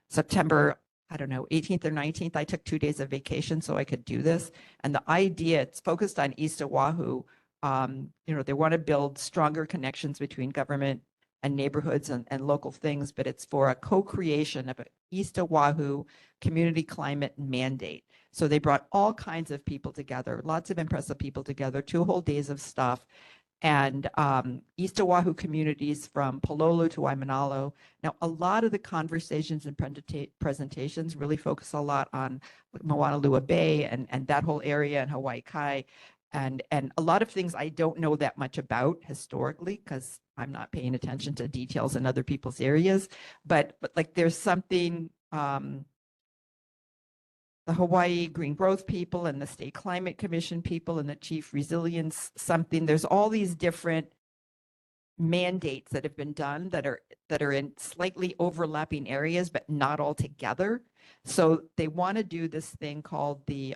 September, 18th or 19th. I took 2 days of vacation so I could do this. And the idea, it's focused on East Oahu. They want to build stronger connections between government and neighborhoods and local things, but it's for a co-creation of an East Oahu community climate mandate. So they brought all kinds of people together, lots of impressive people together, 2 whole days of stuff. And East Oahu communities from Palolo to Waimanalo. Now, a lot of the conversations and presentations really focus a lot on Moanalua Bay and that whole area and Hawaii Kai. And a lot of things I don't know that much about historically because I'm not paying attention to details in other people's areas. But like there's something, the Hawaii Green Growth people and the State Climate Commission people and the Chief Resilience something, there's all these different mandates that have been done that are in slightly overlapping areas, but not all together. So they want to do this thing called the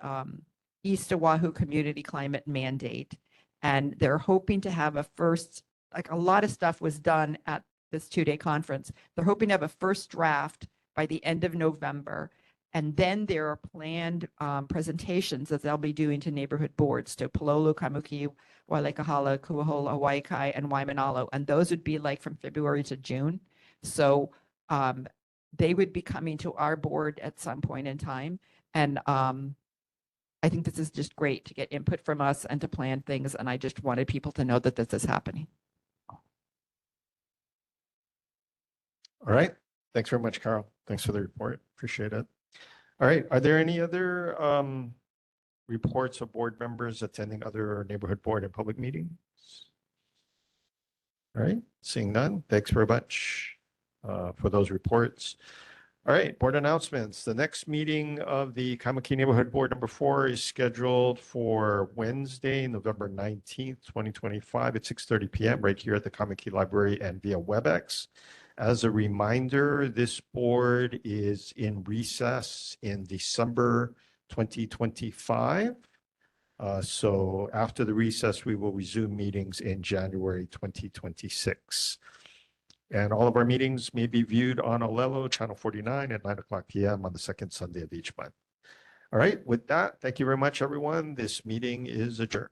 East Oahu Community Climate Mandate. And they're hoping to have a first, like a lot of stuff was done at this 2-day conference. They're hoping to have a first draft by the end of November. And then there are planned presentations that they'll be doing to neighborhood boards, to Palolo, Kaimuki, Wailekahala, Kuahola, Hawaii Kai, and Waimanalo. And those would be like from February to June. So they would be coming to our board at some point in time. And I think this is just great to get input from us and to plan things. And I just wanted people to know that this is happening. All right. Thanks very much, Carol. Thanks for the report. Appreciate it. All right. Are there any other reports of board members attending other neighborhood board and public meetings? All right. Seeing none. Thanks very much for those reports. All right, board announcements. The next meeting of the Kaimuki Neighborhood Board number 4 is scheduled for Wednesday, November 19th, 2025 at 6:30 p.m. right here at the Kaimuki Library and via WebEx. As a reminder, this board is in recess in December 2025. So after the recess, we will resume meetings in January 2026. And all of our meetings may be viewed on Olelo, Channel 49 at 9:00 p.m. on the second Sunday of each month. All right, with that, thank you very much, everyone. This meeting is adjourned.